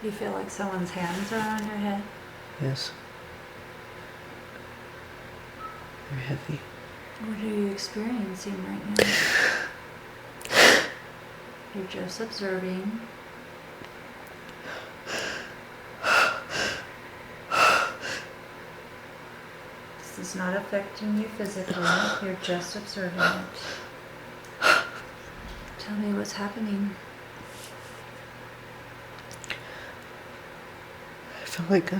You feel like someone's hands are on your head? Yes. They're heavy. What are you experiencing right now? You're just observing. This is not affecting you physically. You're just observing it. Tell me what's happening. I feel like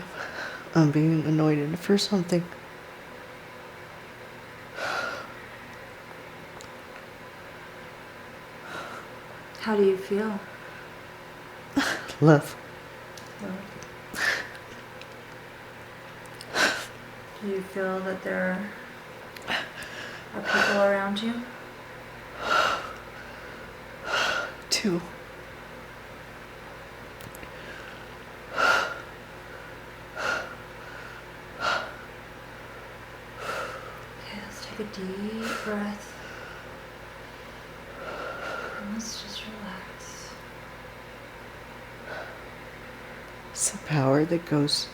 I'm being anointed for something. How do you feel? Love. Do you feel that there are people around you? 2. Okay, let's take a deep breath. And let's just relax. It's the power that goes,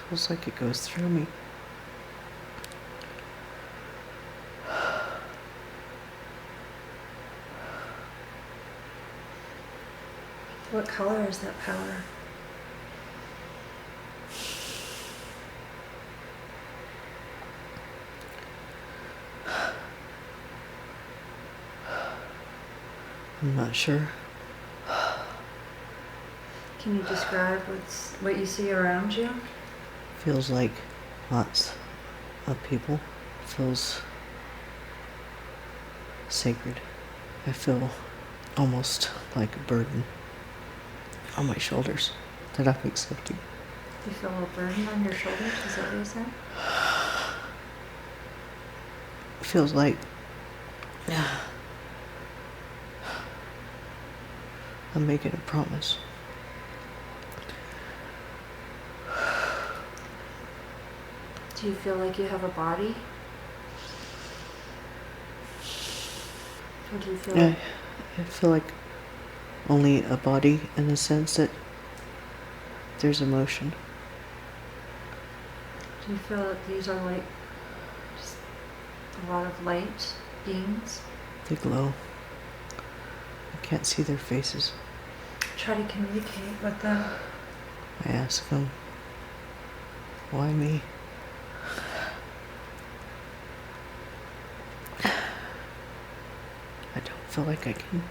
feels like it goes through me. What color is that power? I'm not sure. Can you describe what you see around you? Feels like lots of people. Feels sacred. I feel almost like a burden on my shoulders that I'm accepting. You feel a burden on your shoulders? Is that what you said? Feels like I'm making a promise. Do you feel like you have a body? Or do you feel like... I feel like only a body in the sense that there's emotion. Do you feel that these are like just a lot of light beings? They glow. I can't see their faces. Try to communicate with them. I ask them, why me? I don't feel like I can.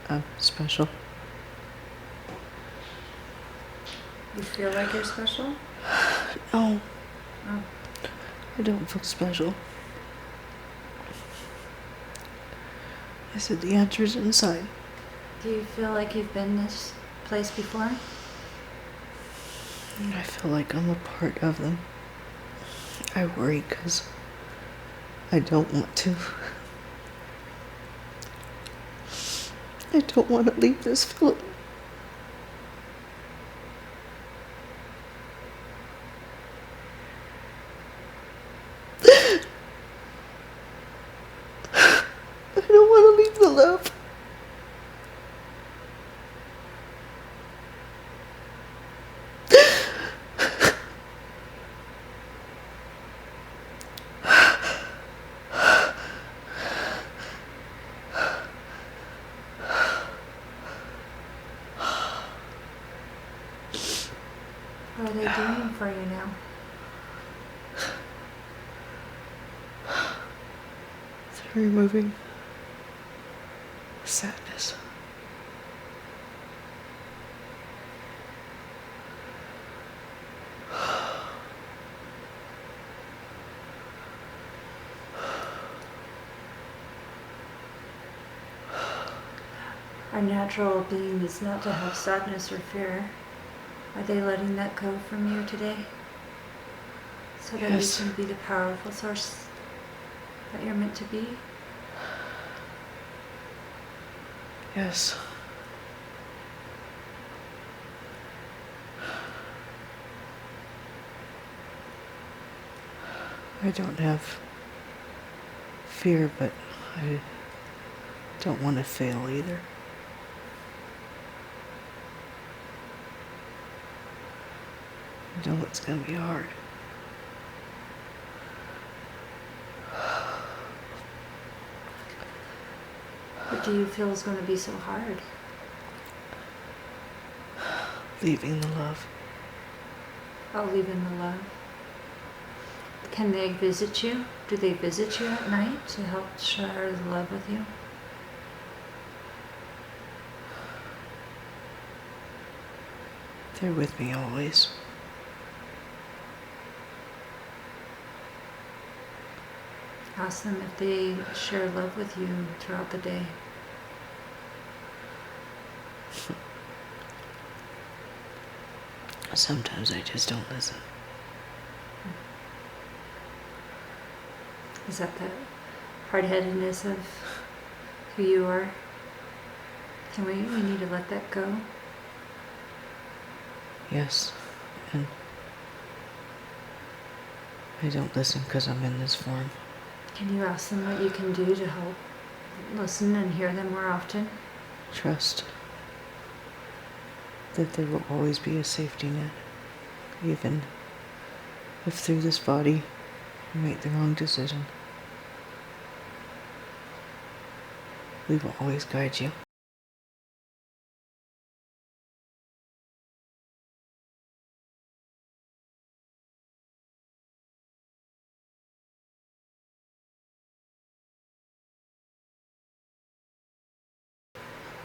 I'm special. You feel like you're special? No, Oh. I don't feel special. I said the answer's inside. Do you feel like you've been this place before? I feel like I'm a part of them. I worry because I don't want to. I don't want to leave this feeling. I don't want to leave the love. What are they doing for you now? They're removing sadness. Our natural being is not to have sadness or fear. Are they letting that go from you today? So that Yes. you can be the powerful source that you're meant to be? Yes. I don't have fear, but I don't want to fail either. I know it's gonna be hard. What do you feel is going to be so hard? Leaving the love. Oh, leaving the love. Can they visit you? Do they visit you at night to help share the love with you? They're with me always. Ask them if they share love with you throughout the day. Sometimes I just don't listen. Is that the hard-headedness of who you are? We need to let that go? Yes, and I don't listen because I'm in this form. Can you ask them what you can do to help listen and hear them more often? Trust that there will always be a safety net, even if through this body you make the wrong decision. We will always guide you.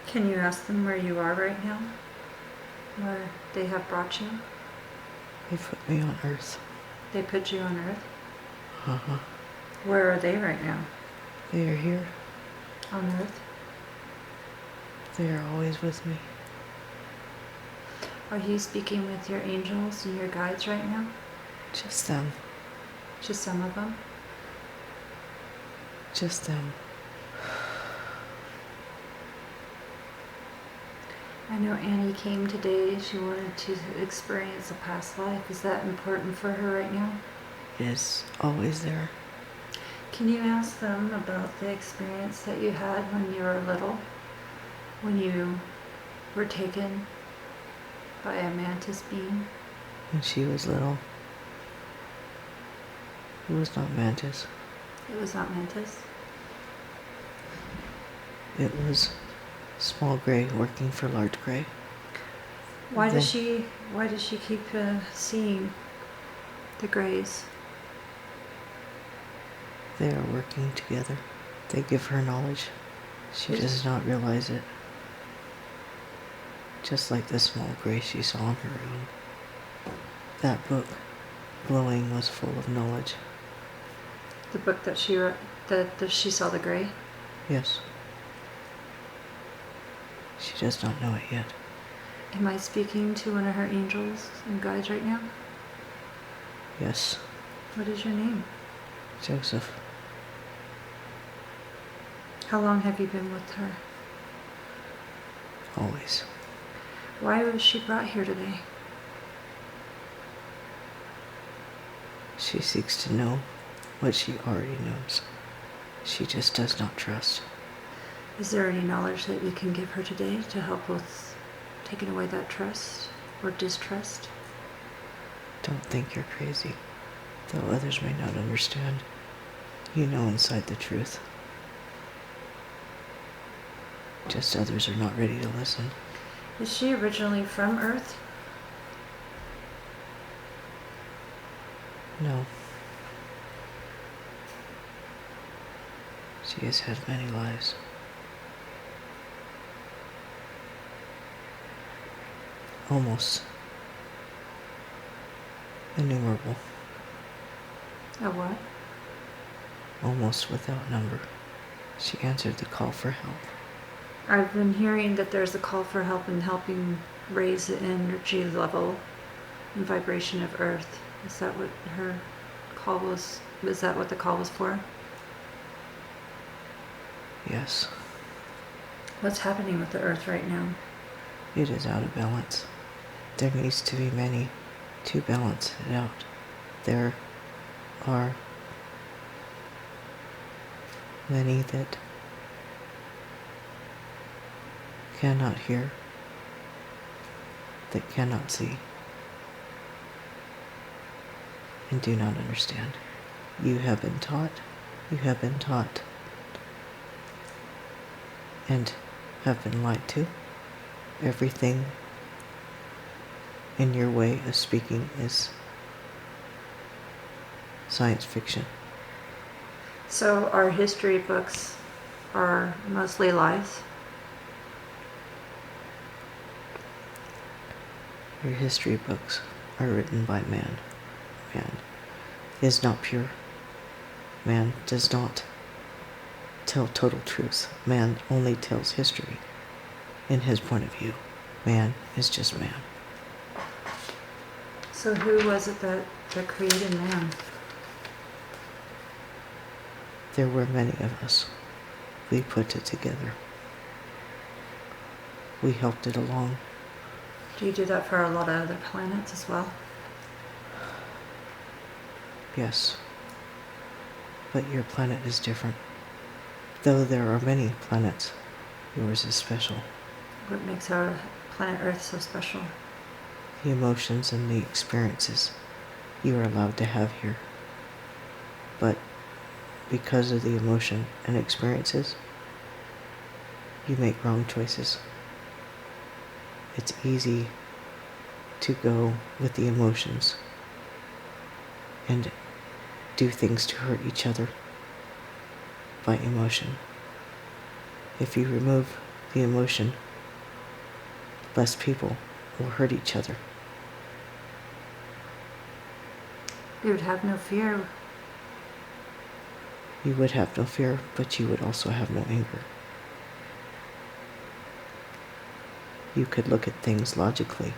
Can you ask them where you are right now? Where they have brought you? They put me on earth. They put you on earth? Uh-huh. Where are they right now? They are here. On earth? They are always with me. Are you speaking with your angels and your guides right now? Just them. Just some of them? Just them. I know Annie came today. She wanted to experience a past life. Is that important for her right now? It is always there. Can you ask them about the experience that you had when you were little? When you were taken by a mantis being? When she was little, it was not Mantis. It was not Mantis? It was small gray working for large gray. Why does she keep seeing the grays? They are working together. They give her knowledge. She does not realize it. Just like the small gray she saw on her own. That book, glowing, was full of knowledge. The book that she wrote, that she saw the gray? Yes. She does not know it yet. Am I speaking to one of her angels and guides right now? Yes. What is your name? Joseph. How long have you been with her? Always. Why was she brought here today? She seeks to know what she already knows. She just does not trust. Is there any knowledge that you can give her today to help with taking away that trust or distrust? Don't think you're crazy, though others may not understand. You know inside the truth. Just others are not ready to listen. Is she originally from Earth? No. She has had many lives. Almost innumerable. A what? Almost without number. She answered the call for help. I've been hearing that there's a call for help in helping raise the energy level and vibration of Earth. Is that what her call was? Was that what the call was for? Yes, What's happening with the Earth right now? it is out of balance. There needs to be many to balance it out. There are many that cannot hear, that cannot see, and do not understand. You have been taught, and have been lied to. Everything in your way of speaking is science fiction. So our history books are mostly lies? Your history books are written by man. Man is not pure. Man does not tell total truth. Man only tells history in his point of view. Man is just man. So who was it that created man? There were many of us. We put it together. We helped it along. Do you do that for a lot of other planets as well? Yes. But your planet is different. Though there are many planets, yours is special. What makes our planet Earth so special? The emotions and the experiences you are allowed to have here. But because of the emotion and experiences, you make wrong choices. It's easy to go with the emotions and do things to hurt each other by emotion. If you remove the emotion, less people will hurt each other. We would have no fear. You would have no fear, but you would also have no anger. You could look at things logically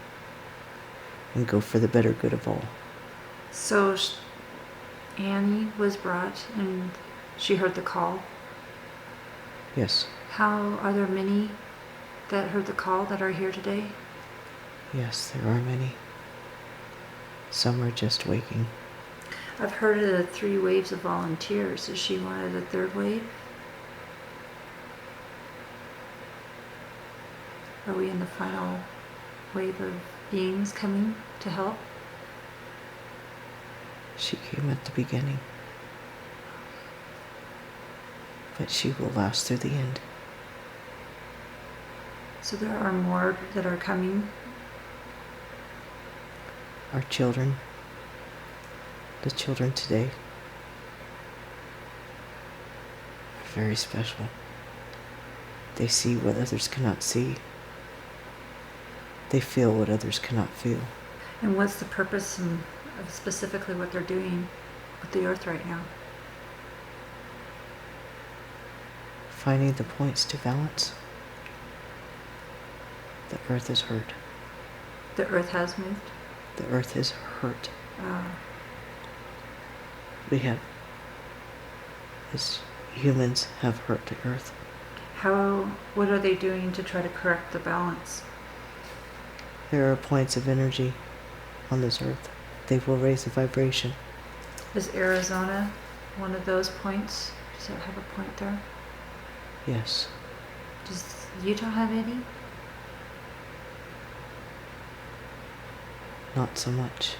and go for the better good of all. So Annie was brought and she heard the call. Yes. How are there many that heard the call that are here today? Yes, there are many. Some are just waking. I've heard of the 3 waves of volunteers. Is she one of the 3rd wave? Are we in the final wave of beings coming to help? She came at the beginning. But she will last through the end. So there are more that are coming. Our children, the children today, are very special. They see what others cannot see. They feel what others cannot feel. And what's the purpose of specifically what they're doing with the Earth right now? Finding the points to balance. The Earth is hurt. The Earth has moved? The Earth is hurt. Uh, We have, as humans, have hurt the Earth. what are they doing to try to correct the balance? There are points of energy on this Earth. They will raise the vibration. Is Arizona one of those points? Does it have a point there? Yes. Does Utah have any? Not so much.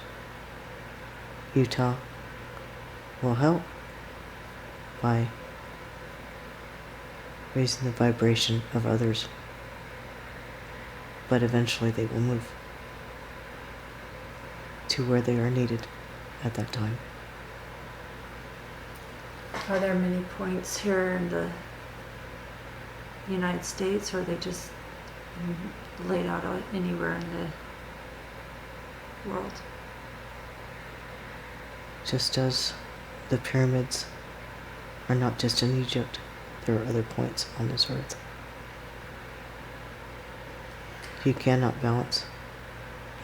Utah will help by raising the vibration of others, but eventually they will move to where they are needed at that time. Are there many points here in the United States, or are they just laid out anywhere in the world? Just as the pyramids are not just in Egypt, there are other points on this Earth. You cannot balance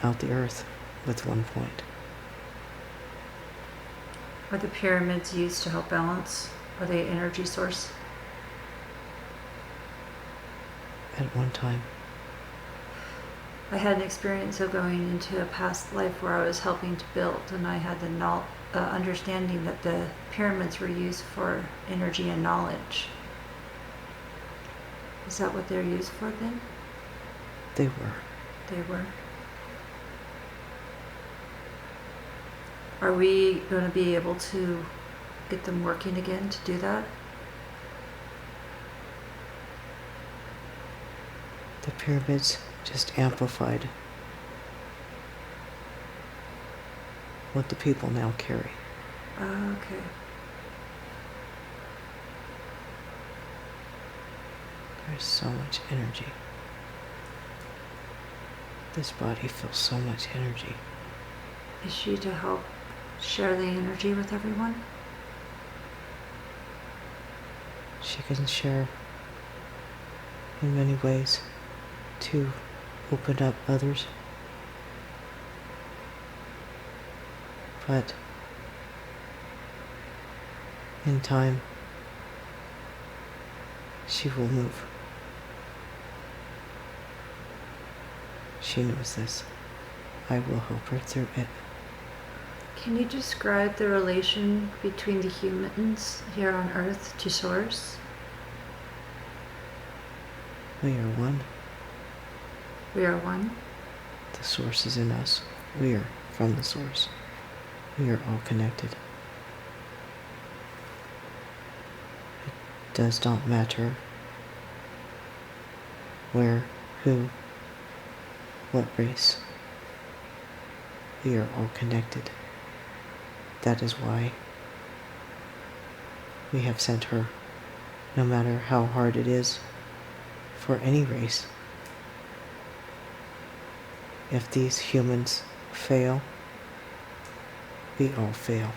out the Earth with one point. Are the pyramids used to help balance? Are they an energy source? At one time. I had an experience of going into a past life where I was helping to build, and I had the understanding that the pyramids were used for energy and knowledge. Is that what they're used for then? They were. They were. Are we going to be able to get them working again to do that? The pyramids just amplified what the people now carry. Okay. There's so much energy. This body feels so much energy. Is she to help share the energy with everyone? She can share in many ways to open up others. But in time, she will move. She knows this. I will help her through it. Can you describe the relation between the humans here on Earth to Source? We are one. We are one. The Source is in us. We are from the Source. We are all connected. It does not matter where, who, what race. We are all connected. That is why we have sent her, no matter how hard it is for any race. If these humans fail, we all fail.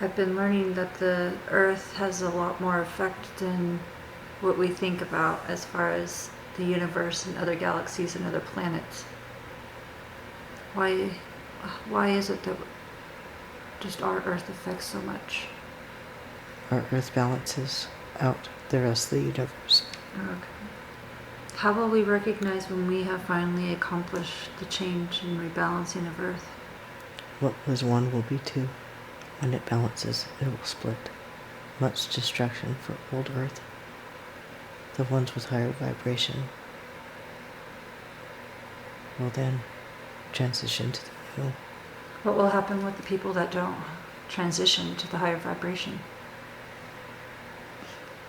I've been learning that the Earth has a lot more effect than what we think about as far as the universe and other galaxies and other planets. Why is it that just our Earth affects so much? Our Earth balances out the rest of the universe. Okay. How will we recognize when we have finally accomplished the change and rebalancing of Earth? What was one will be two. When it balances, it will split. Much destruction for old Earth. The ones with higher vibration will then transition to the new. What will happen with the people that don't transition to the higher vibration?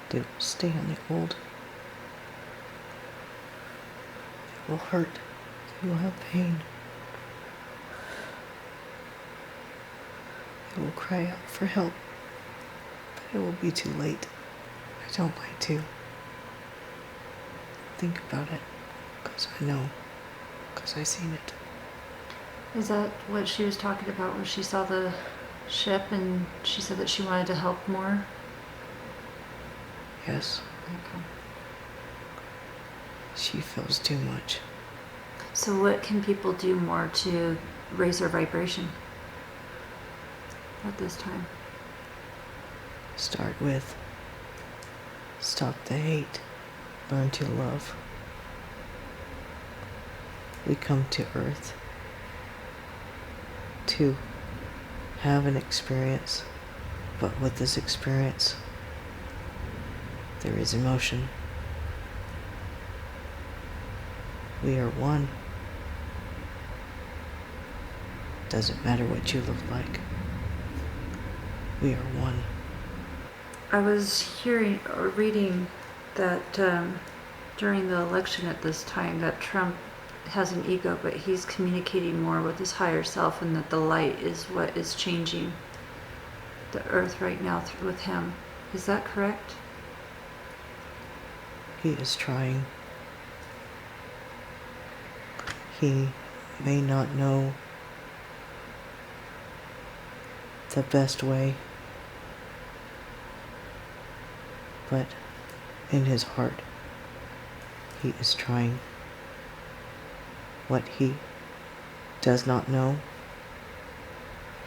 They will stay on the old. It will hurt. They will have pain. They will cry out for help. But it will be too late. I don't like to think about it, because I know, because I've seen it. Is that what she was talking about when she saw the ship and she said that she wanted to help more? Yes, Okay. she feels too much. So what can people do more to raise their vibration at this time? Start with stop the hate, learn to love. We come to Earth to have an experience, but with this experience, there is emotion. We are one. Doesn't matter what you look like. We are one. I was hearing or reading that during the election at this time that Trump has an ego, but he's communicating more with his higher self, and that the light is what is changing the Earth right now with him. Is that correct? He is trying. He may not know the best way, but in his heart, he is trying. What he does not know,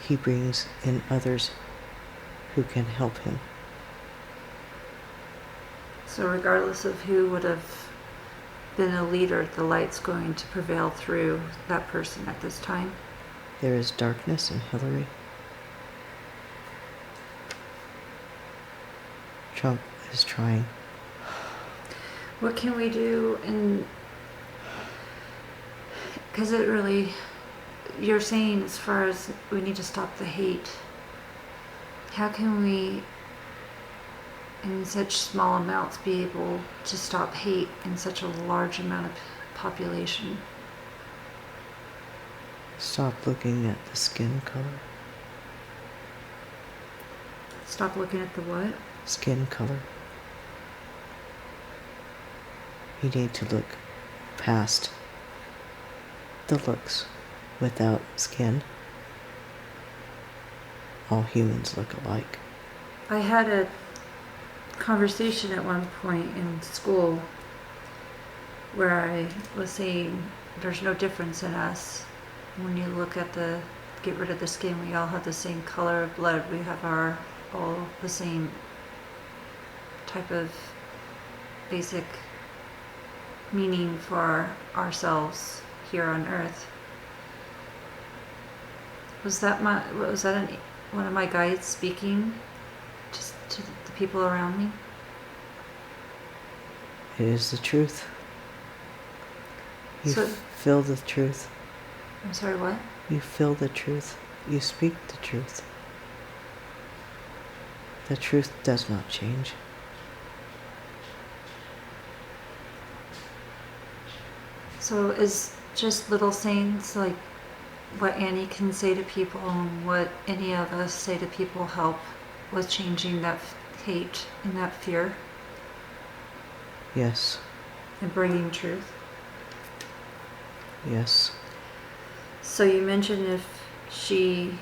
he brings in others who can help him. So regardless of who would have been a leader, the light's going to prevail through that person at this time. There is darkness in Hillary. Trump is trying. What can we do? And because it really, you're saying as far as we need to stop the hate, how can we, in such small amounts, be able to stop hate in such a large amount of population? Stop looking at the skin color. Stop looking at the what? Skin color. You need to look past the looks. Without skin, all humans look alike. I had a conversation at one point in school where I was saying there's no difference in us. When you look at get rid of the skin, we all have the same color of blood. We have all the same type of basic meaning for ourselves here on earth. Was that one of my guides speaking to the people around me? It is the truth. You feel the truth. I'm sorry, what? You feel the truth. You speak the truth. The truth does not change. So is just little sayings like what Annie can say to people and what any of us say to people help with changing that hate and that fear? Yes. And bringing truth? Yes. So you mentioned if she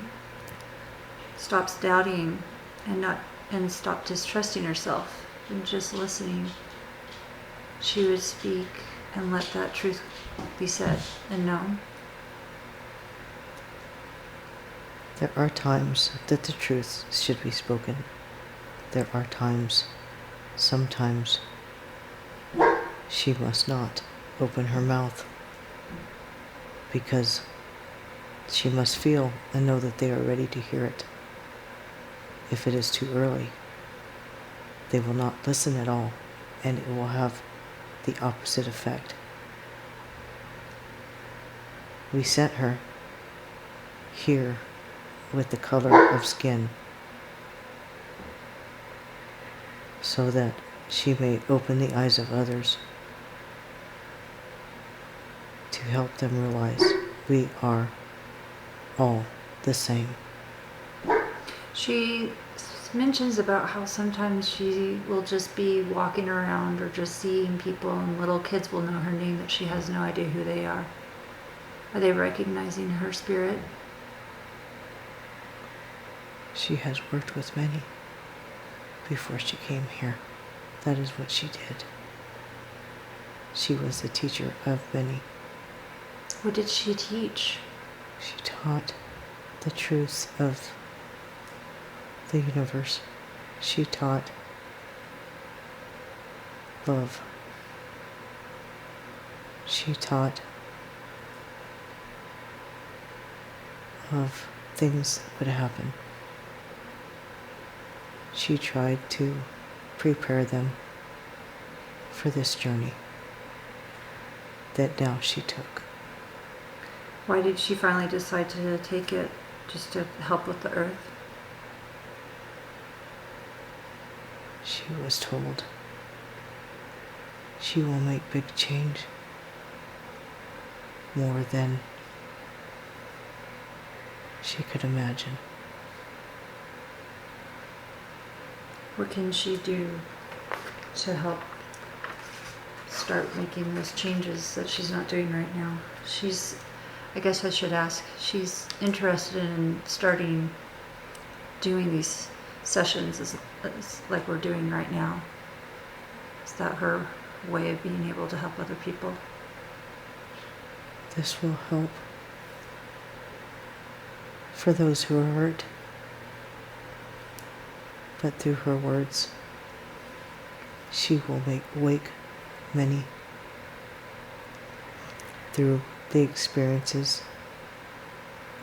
stops doubting and stop distrusting herself and just listening, she would speak and let that truth be said and known. There are times that the truth should be spoken. There are sometimes, she must not open her mouth because she must feel and know that they are ready to hear it. If it is too early, they will not listen at all, and it will have the opposite effect. We sent her here with the color of skin so that she may open the eyes of others to help them realize we are all the same. She mentions about how sometimes she will just be walking around or just seeing people and little kids will know her name that she has no idea who they are. Are they recognizing her spirit? She has worked with many before she came here. That is what she did. She was the teacher of many. What did she teach? She taught the truths of the universe. She taught love. She taught of things that would happen. She tried to prepare them for this journey that now she took. Why did she finally decide to take it? Just to help with the earth? She was told she will make big change, more than she could imagine. What can she do to help start making those changes that she's not doing right now? I guess I should ask, she's interested in starting doing these sessions as like we're doing right now. Is that her way of being able to help other people? This will help for those who are hurt, but through her words, she will wake many through the experiences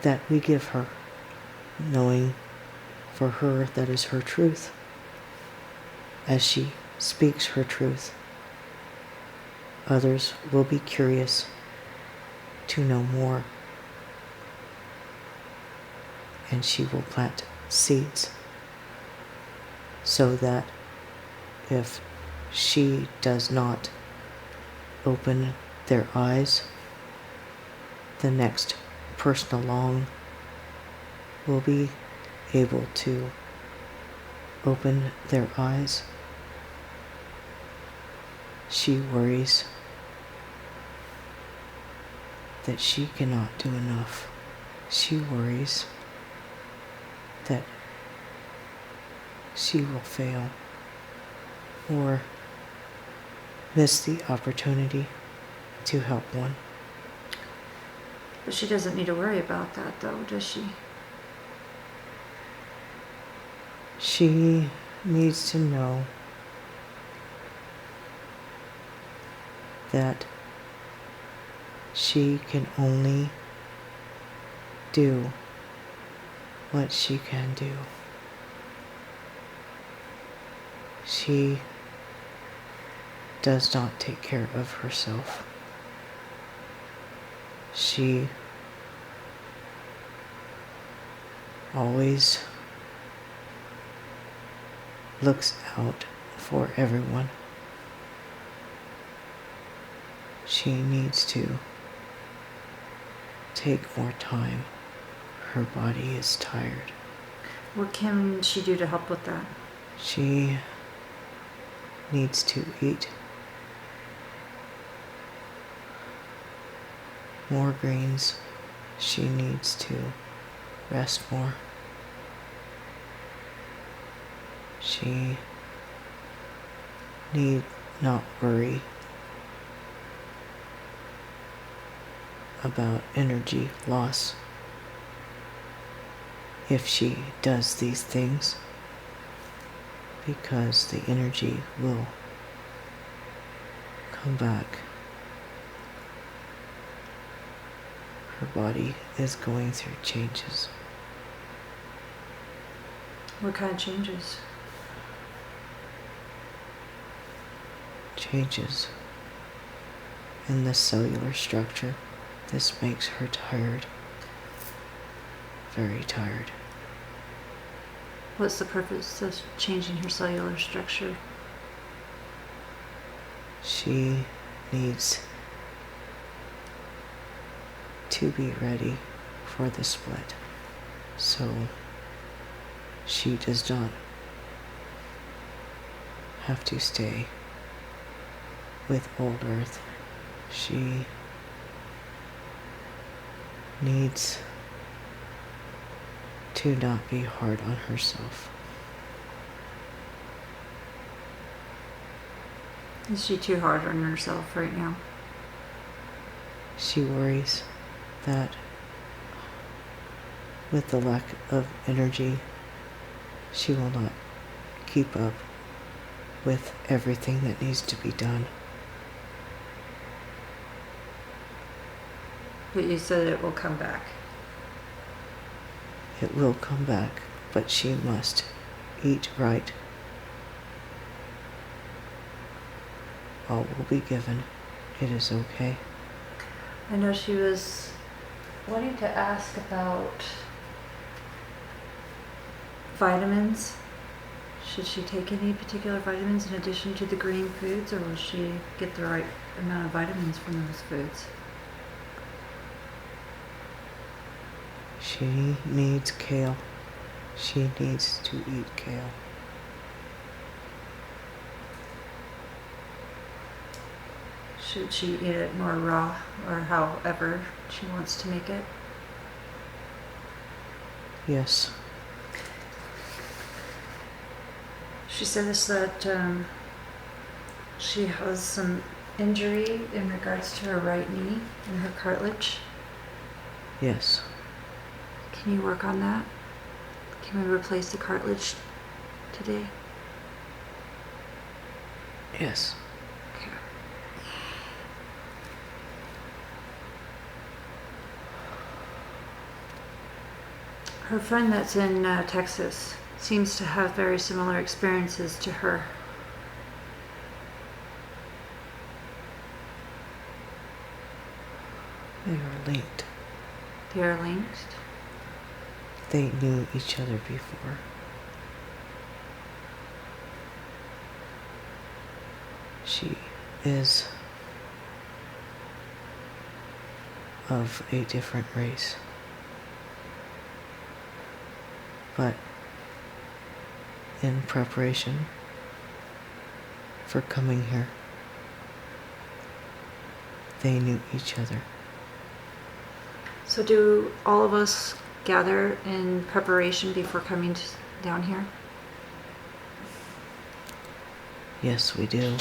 that we give her, knowing for her that is her truth. As she speaks her truth, others will be curious to know more and she will plant seeds so that if she does not open their eyes, the next person along will be able to open their eyes. She worries that she cannot do enough. She worries that she will fail or miss the opportunity to help one. But she doesn't need to worry about that, though, does she? She needs to know that she can only do what she can do. She does not take care of herself. She always looks out for everyone. She needs to take more time. Her body is tired. What can she do to help with that? She needs to eat more greens. She needs to rest more. She need not worry about energy loss if she does these things, because the energy will come back. Her body is going through changes. What kind of changes? Changes in the cellular structure. This makes her tired. Very tired. What's the purpose of changing her cellular structure? She needs to be ready for the split, so she does not have to stay with old Earth. She needs to not be hard on herself. Is she too hard on herself right now? She worries that with the lack of energy, she will not keep up with everything that needs to be done. But you said it will come back. It will come back, but she must eat right. All will be given. It is okay. I know she was wanting to ask about vitamins. Should she take any particular vitamins in addition to the green foods, or will she get the right amount of vitamins from those foods? She needs kale. She needs to eat kale. Should she eat it more raw, or however she wants to make it? Yes. She says that she has some injury in regards to her right knee and her cartilage. Yes. Can you work on that? Can we replace the cartilage today? Yes. Okay. Her friend that's in Texas seems to have very similar experiences to her. They are linked. They are linked. they knew each other before. She is of a different race, but in preparation for coming here, they knew each other. So do all of us gather in preparation before coming down here? Yes, we do.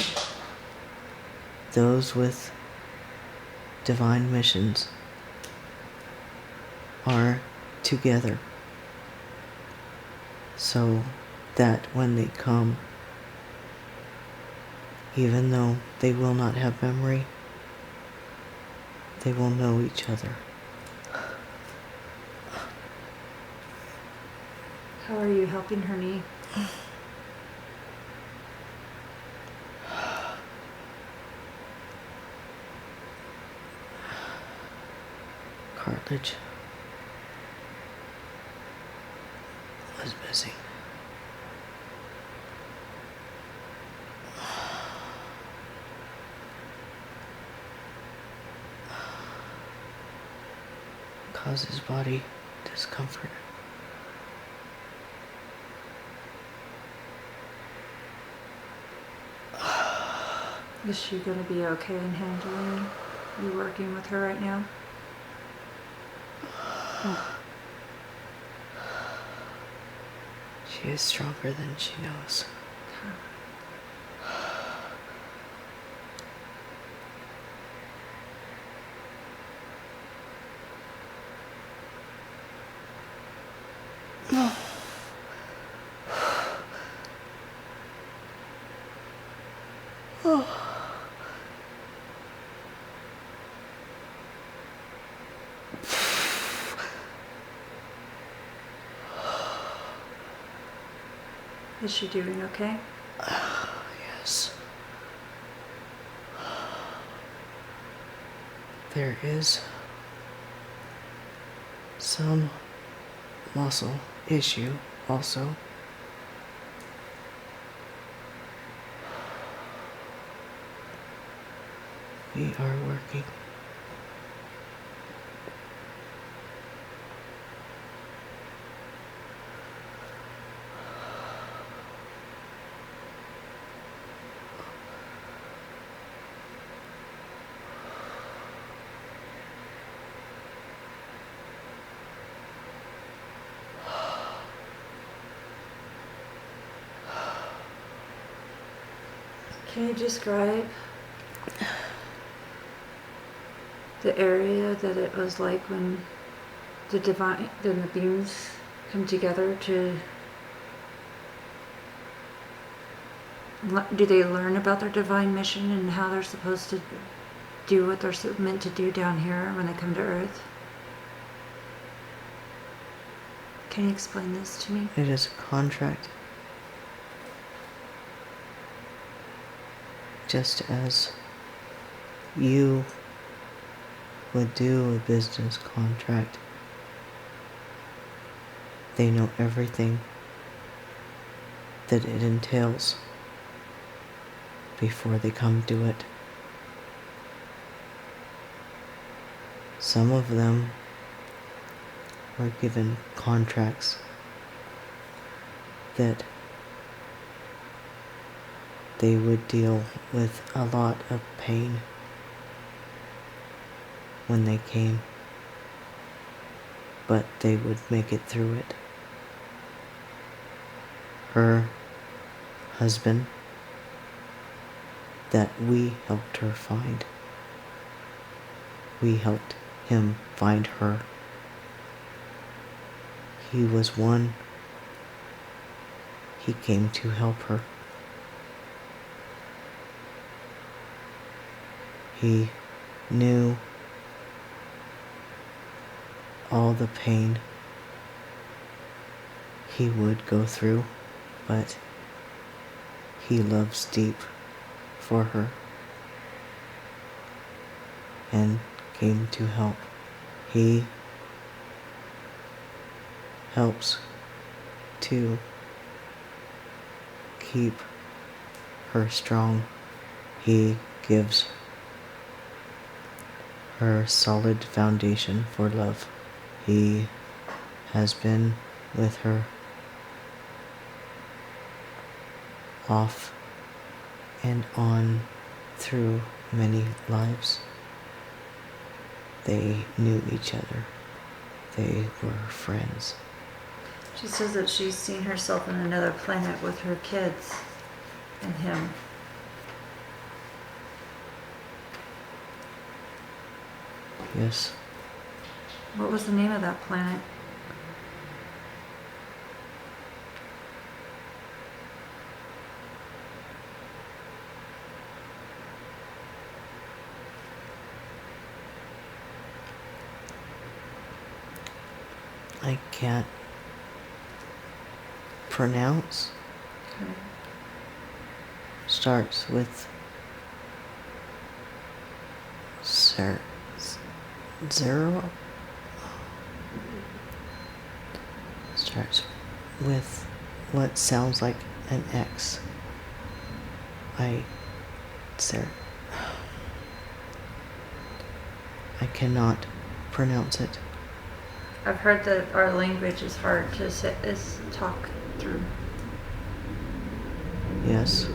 Those with divine missions are together so that when they come, even though they will not have memory, they will know each other. How are you helping her knee? Cartilage was missing. Causes body discomfort. Is she going to be okay in handling you working with her right now? Oh. She is stronger than she knows. Is she doing okay? Yes. There is some muscle issue also. We are working. Can you describe the area that it was like when the beings come together to... Do they learn about their divine mission and how they're supposed to do what they're meant to do down here when they come to Earth? Can you explain this to me? It is a contract. Just as you would do a business contract, they know everything that it entails before they come do it. Some of them were given contracts that they would deal with a lot of pain when they came, but they would make it through it. Her husband that we helped her find, we helped him find her. He was one. He came to help her. He knew all the pain he would go through, but he loves deep for her and came to help. He helps to keep her strong. He gives her solid foundation for love. He has been with her off and on through many lives. They knew each other. They were friends. She says that she's seen herself on another planet with her kids and him. Yes. What was the name of that planet? I can't pronounce. Okay. Starts with zero. Starts with what sounds like an X. I cannot pronounce it. I've heard that our language is hard to talk through. Yes.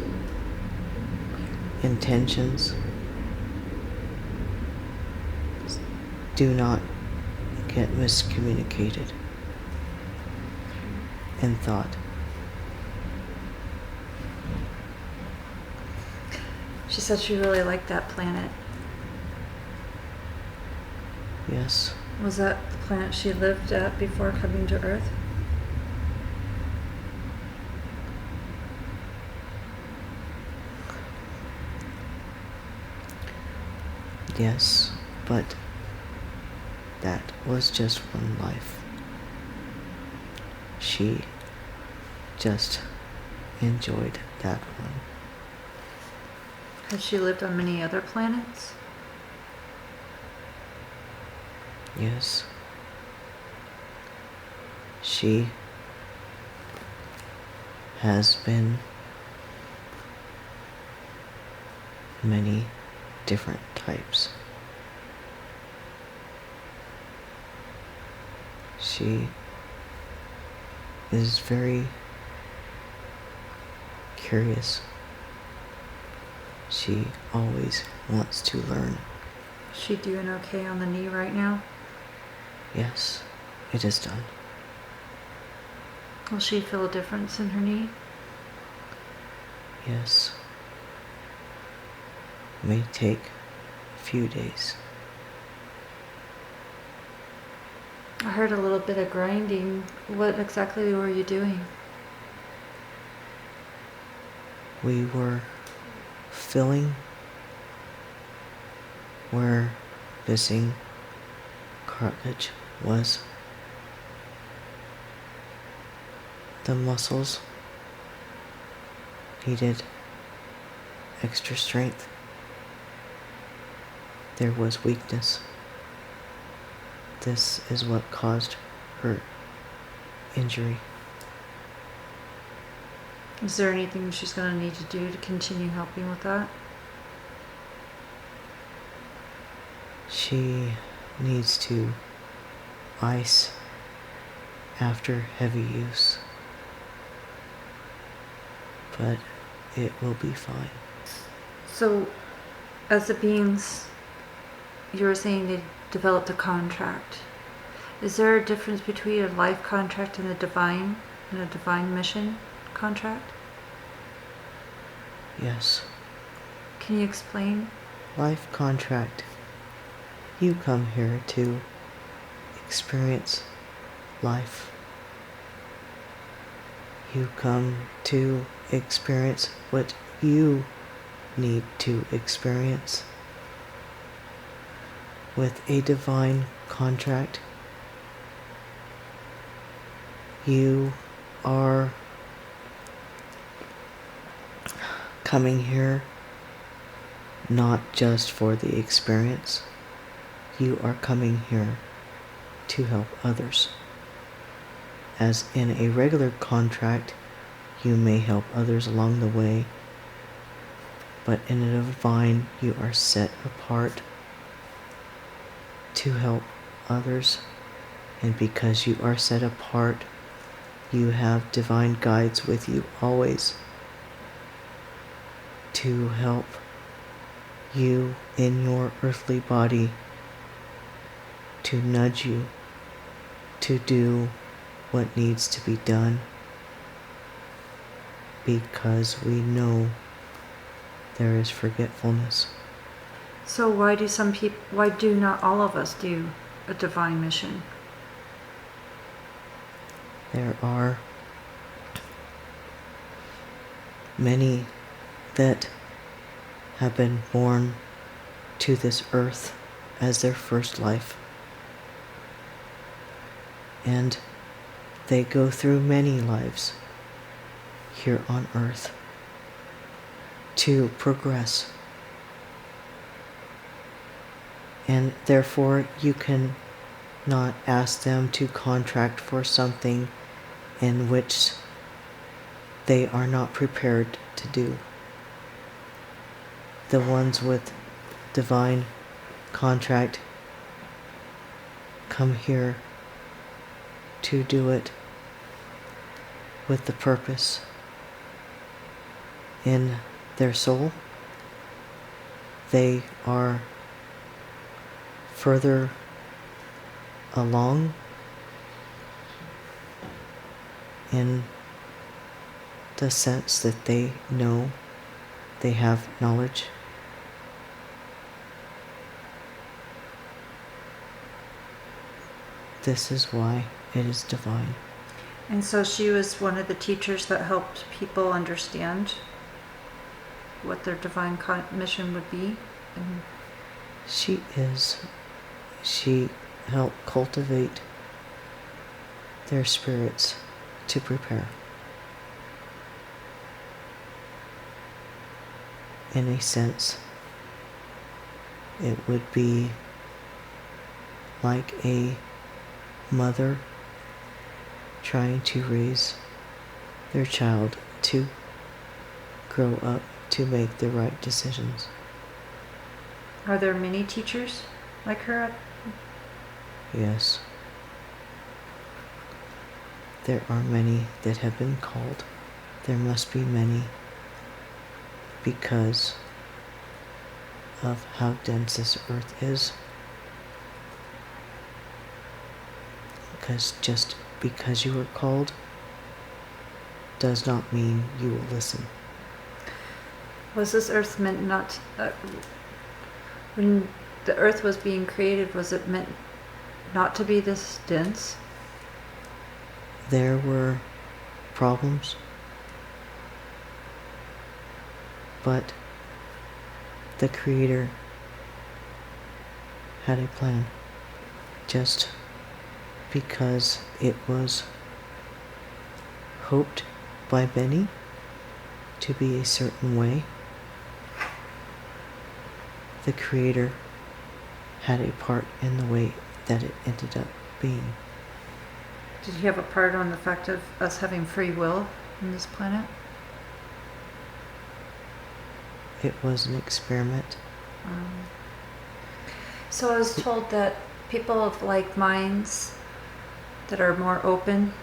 Intentions do not get miscommunicated in thought. She said she really liked that planet. Yes. Was that the planet she lived at before coming to Earth? Yes, but that was just one life. She just enjoyed that one. Has she lived on many other planets? Yes. She has been many different types. She is very curious. She always wants to learn. Is she doing okay on the knee right now? Yes, it is done. Will she feel a difference in her knee? Yes. May take a few days. I heard a little bit of grinding. What exactly were you doing? We were filling where missing cartilage was. The muscles needed extra strength. There was weakness. This is what caused her injury. Is there anything she's going to need to do to continue helping with that? She needs to ice after heavy use, but it will be fine. So, as the beings, you were saying they developed a contract. Is there a difference between a life contract and a divine mission contract? Yes. Can you explain? Life contract. You come here to experience life. You come to experience what you need to experience. With a divine contract, you are coming here not just for the experience. You are coming here to help others as in a regular contract, you may help others along the way, but in a divine, you are set apart to help others. And because you are set apart, you have divine guides with you always to help you in your earthly body, to nudge you to do what needs to be done, because we know there is forgetfulness. So why do not all of us do a divine mission? There are many that have been born to this earth as their first life. And they go through many lives here on earth to progress. And therefore, you can not ask them to contract for something in which they are not prepared to do. The ones with divine contract come here to do it with the purpose in their soul. They are further along in the sense that they know, they have knowledge. This is why it is divine. And so she was one of the teachers that helped people understand what their divine mission would be. And She helped cultivate their spirits to prepare. In a sense, it would be like a mother trying to raise their child to grow up to make the right decisions. are there many teachers like her? Yes. There are many that have been called. There must be many because of how dense this earth is. Because just because you were called does not mean you will listen. Was this earth meant not... when the earth was being created, was it meant not to be this dense? There were problems, but the Creator had a plan. Just because it was hoped by many to be a certain way, the Creator had a part in the way that it ended up being. Did he have a part on the fact of us having free will on this planet? It was an experiment. So I was told that people of like minds that are more open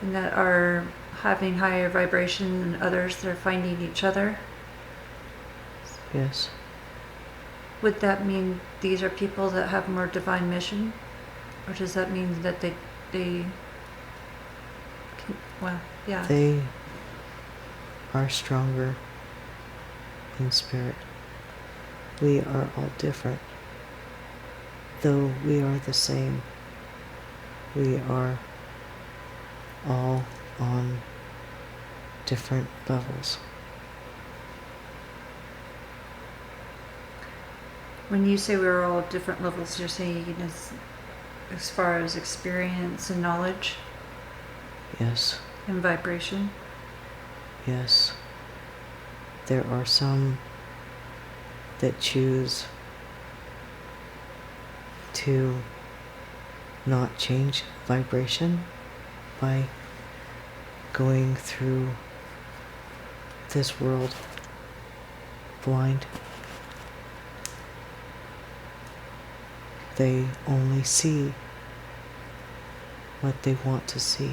and that are having higher vibration than others, they're finding each other. Yes. Would that mean these are people that have more divine mission? Or does that mean that they can, well, yeah. They are stronger in spirit. We are all different. Though we are the same, we are all on different levels. When you say we're all at different levels, you're saying as far as experience and knowledge Yes, and vibration? yes. There are some that choose to not change vibration by going through this world blind. They only see what they want to see.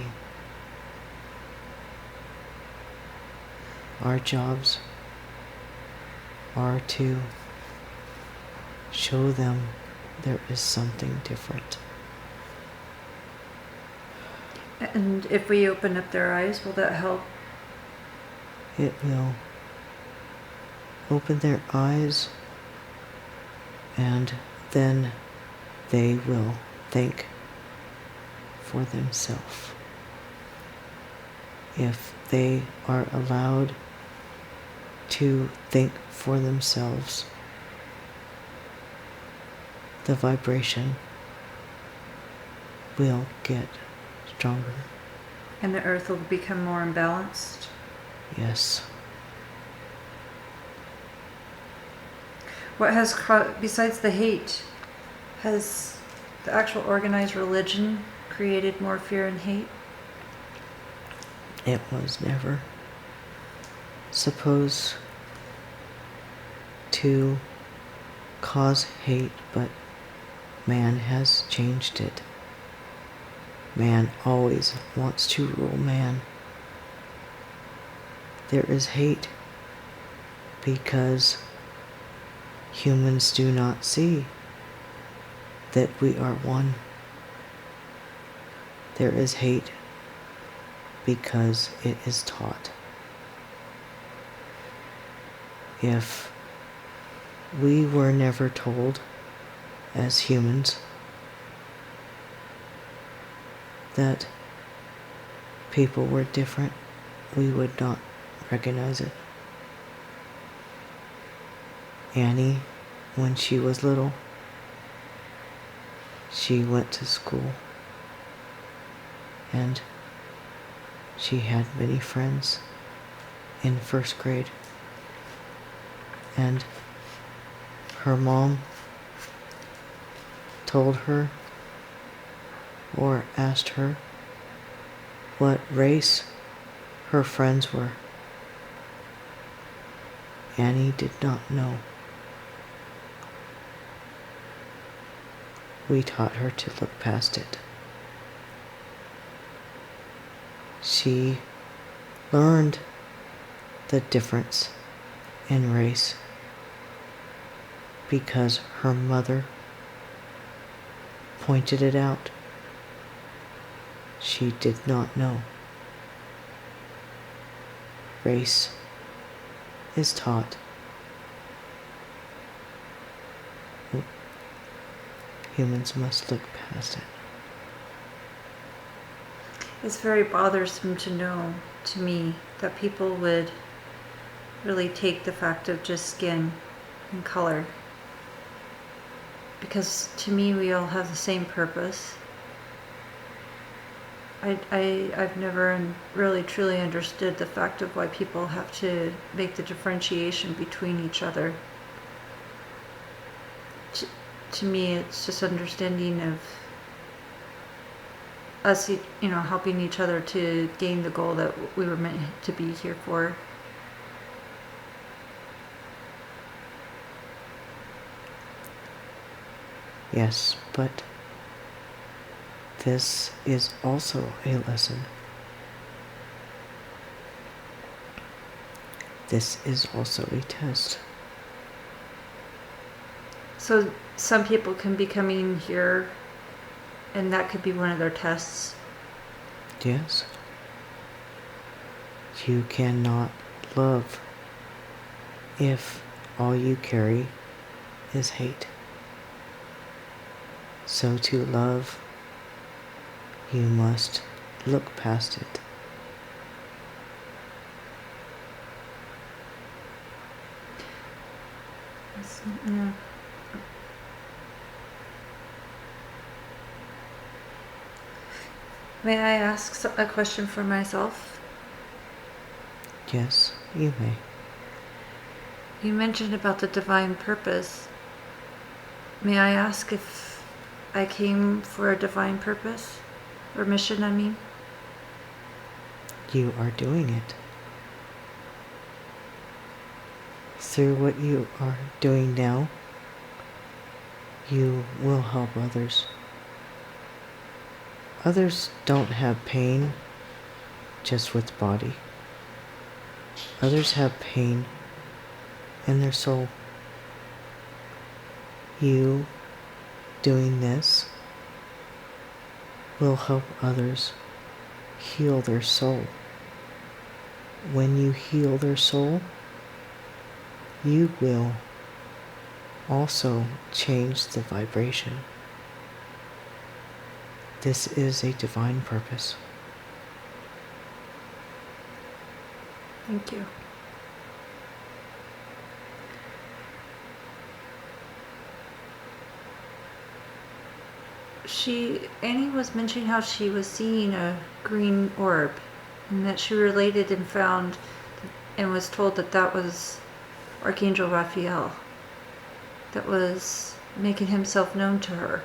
Our jobs are to show them there is something different. And if we open up their eyes, will that help? It will open their eyes, and then they will think for themselves. If they are allowed to think for themselves, the vibration will get stronger. And the earth will become more imbalanced? Yes. What has, besides the hate, has the actual organized religion created more fear and hate? It was never supposed to cause hate, but man has changed it. Man always wants to rule man. There is hate because humans do not see that we are one. There is hate because it is taught. If we were never told as humans that people were different, we would not recognize it. Annie, when she was little, she went to school and she had many friends in first grade, and her mom told her or asked her what race her friends were. Annie did not know. We taught her to look past it. She learned the difference in race because her mother pointed it out. She did not know. Race is taught. Humans must look past it. It's very bothersome to know, to me, that people would really take the fact of just skin and color. Because to me, we all have the same purpose. I've never really truly understood the fact of why people have to make the differentiation between each other. To me, it's just understanding of us, helping each other to gain the goal that we were meant to be here for. Yes, but this is also a lesson. This is also a test. So some people can be coming here, and that could be one of their tests. Yes. You cannot love if all you carry is hate. So to love, you must look past it. Yeah. May I ask a question for myself? Yes, you may. You mentioned about the divine purpose. May I ask if I came for a divine purpose? Or mission, I mean? You are doing it. Through what you are doing now, you will help others. Others don't have pain just with the body. Others have pain in their soul. You doing this will help others heal their soul. When you heal their soul, you will also change the vibration. This is a divine purpose. Thank you. Annie was mentioning how she was seeing a green orb, and that she related and found and was told that that was Archangel Raphael that was making himself known to her.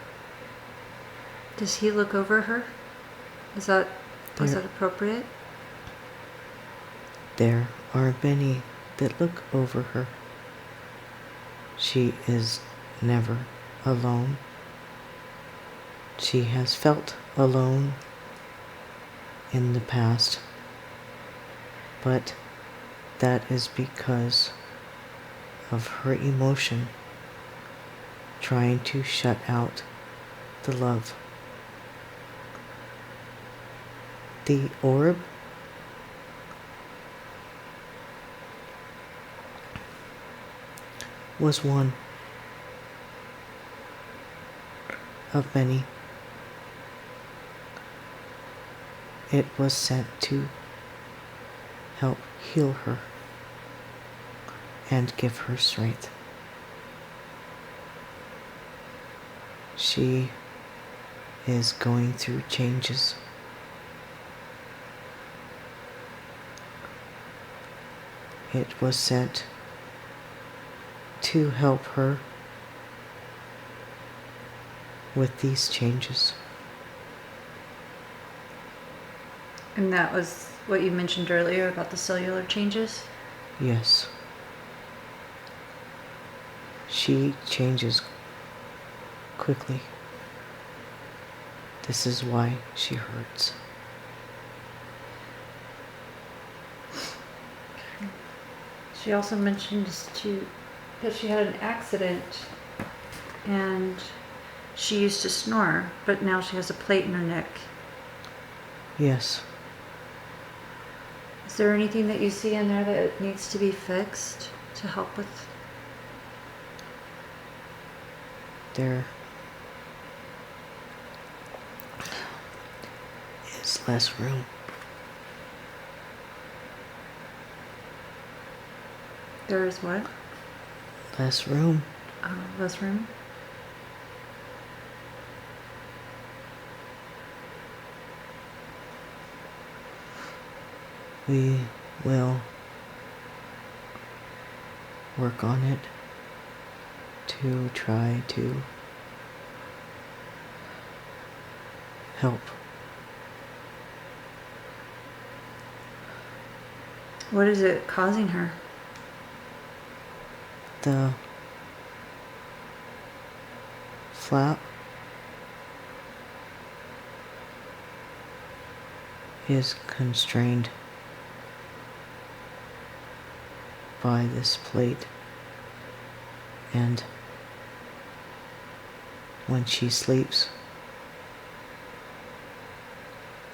Does he look over her? Was that appropriate? There are many that look over her. She is never alone. She has felt alone in the past, but that is because of her emotion trying to shut out the love. The orb was one of many. It was sent to help heal her and give her strength. She is going through changes. It was sent to help her with these changes. And that was what you mentioned earlier about the cellular changes? Yes. She changes quickly. This is why she hurts. She also mentioned that she had an accident and she used to snore, but now she has a plate in her neck. Yes. Is there anything that you see in there that needs to be fixed to help with? There is less room. There is what? Less room. Less room? We will work on it to try to help. What is it causing her? The flap is constrained by this plate, and when she sleeps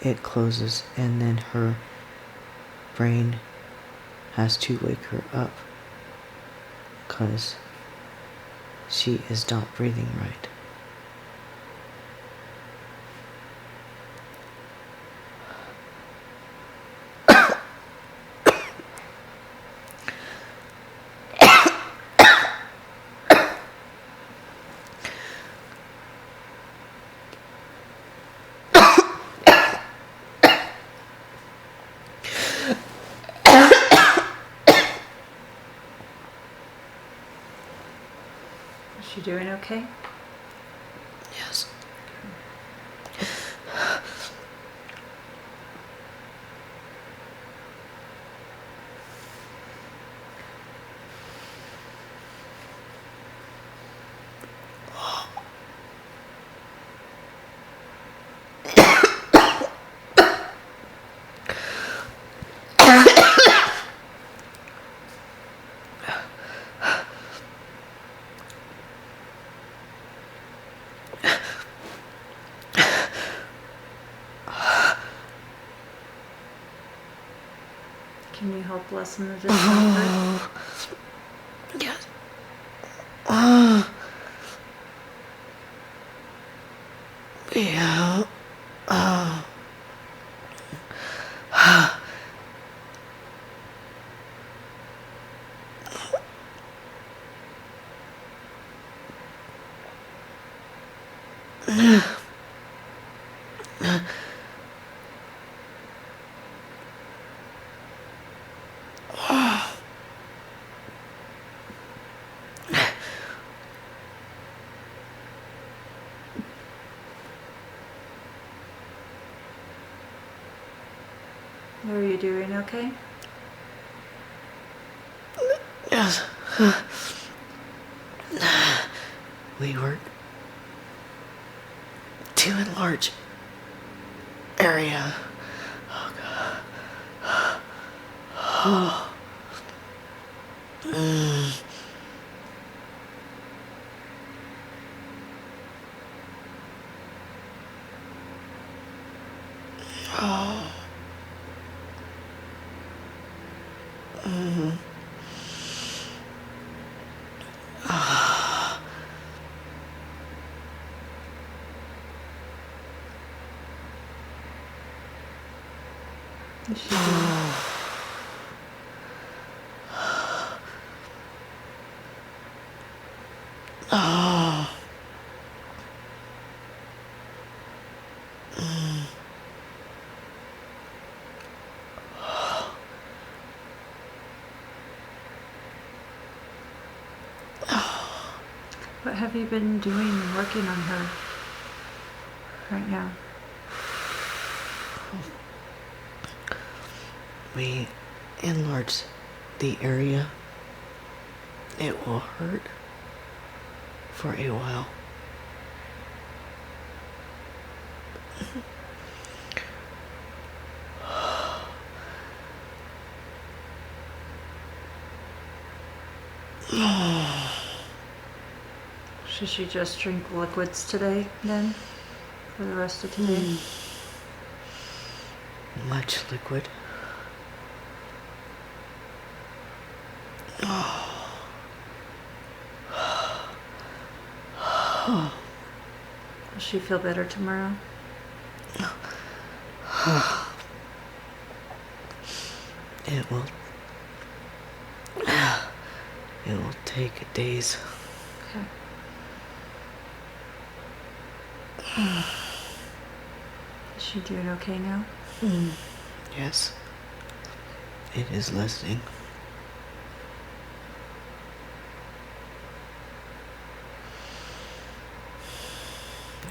it closes, and then her brain has to wake her up because she is not breathing right. Is she doing okay? Yes. Can you help lessen the discomfort? Yes. Yeah. Are you doing okay? Yes. We work to enlarge area. Oh God. Oh. Is she doing? Oh. What have you been doing working on her right now? We enlarge the area. It will hurt for a while. Should she just drink liquids today then? For the rest of today? Much liquid. Will she feel better tomorrow? It will. It will take days. Okay. Is she doing okay now? Yes. It is lessening.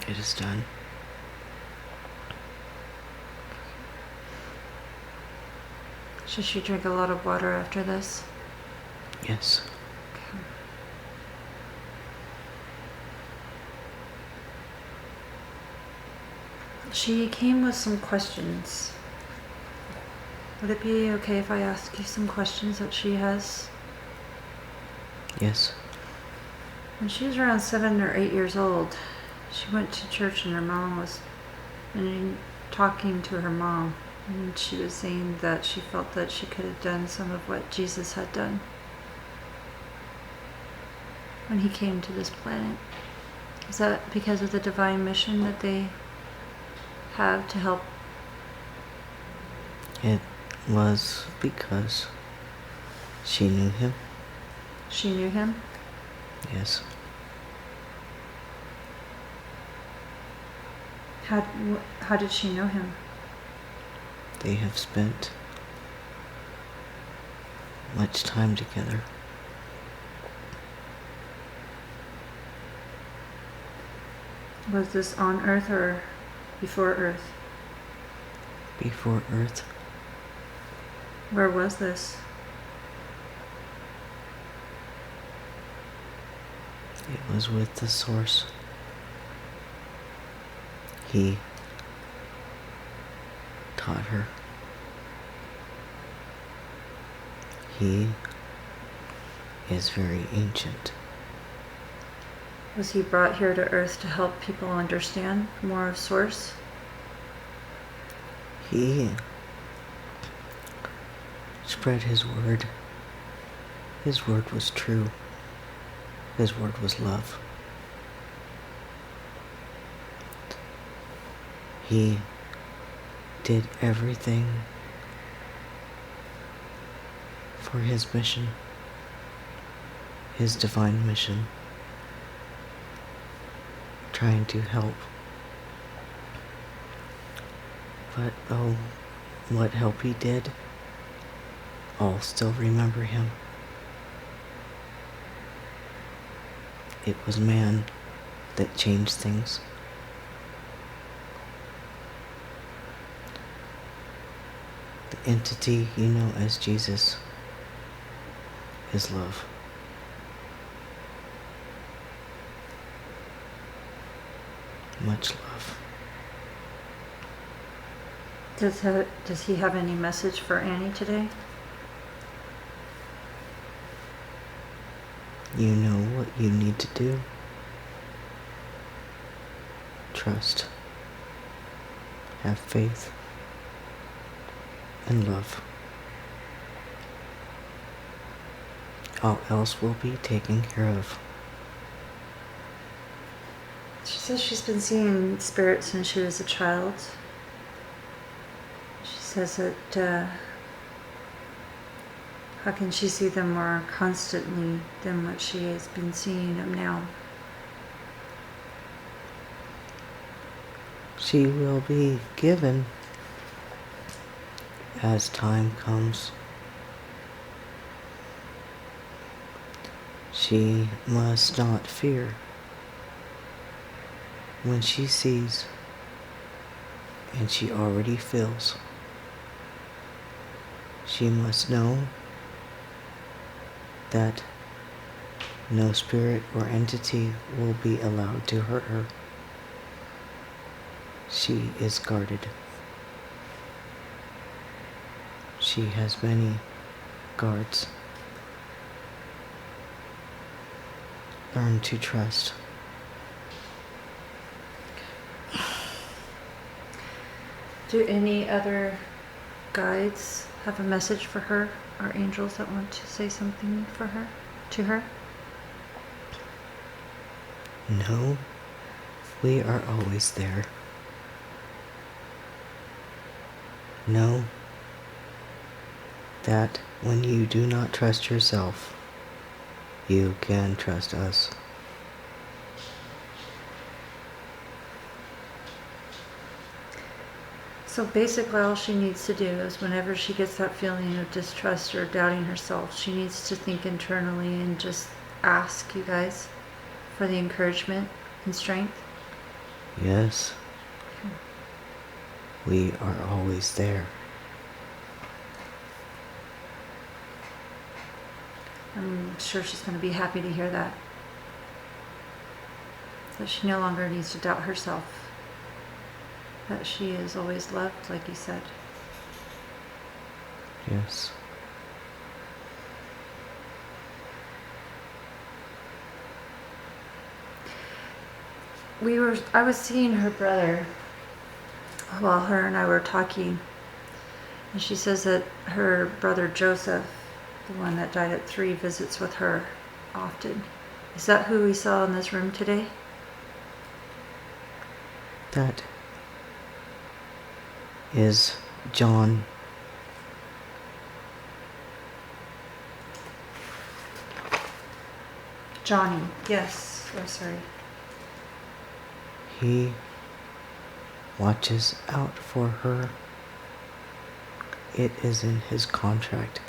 It is done. Should she drink a lot of water after this? Yes. Okay. She came with some questions. Would it be okay if I ask you some questions that she has? Yes. When she was around 7 or 8 years old, she went to church and her mom was talking to her mom. And she was saying that she felt that she could have done some of what Jesus had done when he came to this planet. Is that because of the divine mission that they have to help? It was because she knew him. She knew him? Yes. How did she know him? They have spent much time together. Was this on Earth or before Earth? Before Earth. Where was this? It was with the Source. He taught her. He is very ancient. Was he brought here to Earth to help people understand more of Source? He spread His word. His word was true. His word was love. He did everything for His mission, His divine mission, trying to help. But oh, what help He did, all still remember Him. It was man that changed things. The entity you know as Jesus is love. Much love. Does he have any message for Annie today? You know what you need to do. Trust. Have faith. And love. All else will be taken care of. She says she's been seeing spirits since she was a child. She says that how can she see them more constantly than what she has been seeing them now? She will be given as time comes. She must not fear when she sees, and she already feels. She must know that no spirit or entity will be allowed to hurt her. She is guarded. She has many guards. Learn to trust. Do any other guides have a message for her, or angels that want to say something for her, to her? No, we are always there. Know that when you do not trust yourself, you can trust us. So basically all she needs to do is whenever she gets that feeling of distrust or doubting herself, she needs to think internally and just ask you guys for the encouragement and strength. Yes, we are always there. I'm sure she's going to be happy to hear that. That she no longer needs to doubt herself. That she is always loved, like you said. Yes. I was seeing her brother while her and I were talking. And she says that her brother Joseph, the one that died at 3, visits with her often. Is that who we saw in this room today? That is John. Johnny, yes. Oh, sorry. He watches out for her. It is in his contract.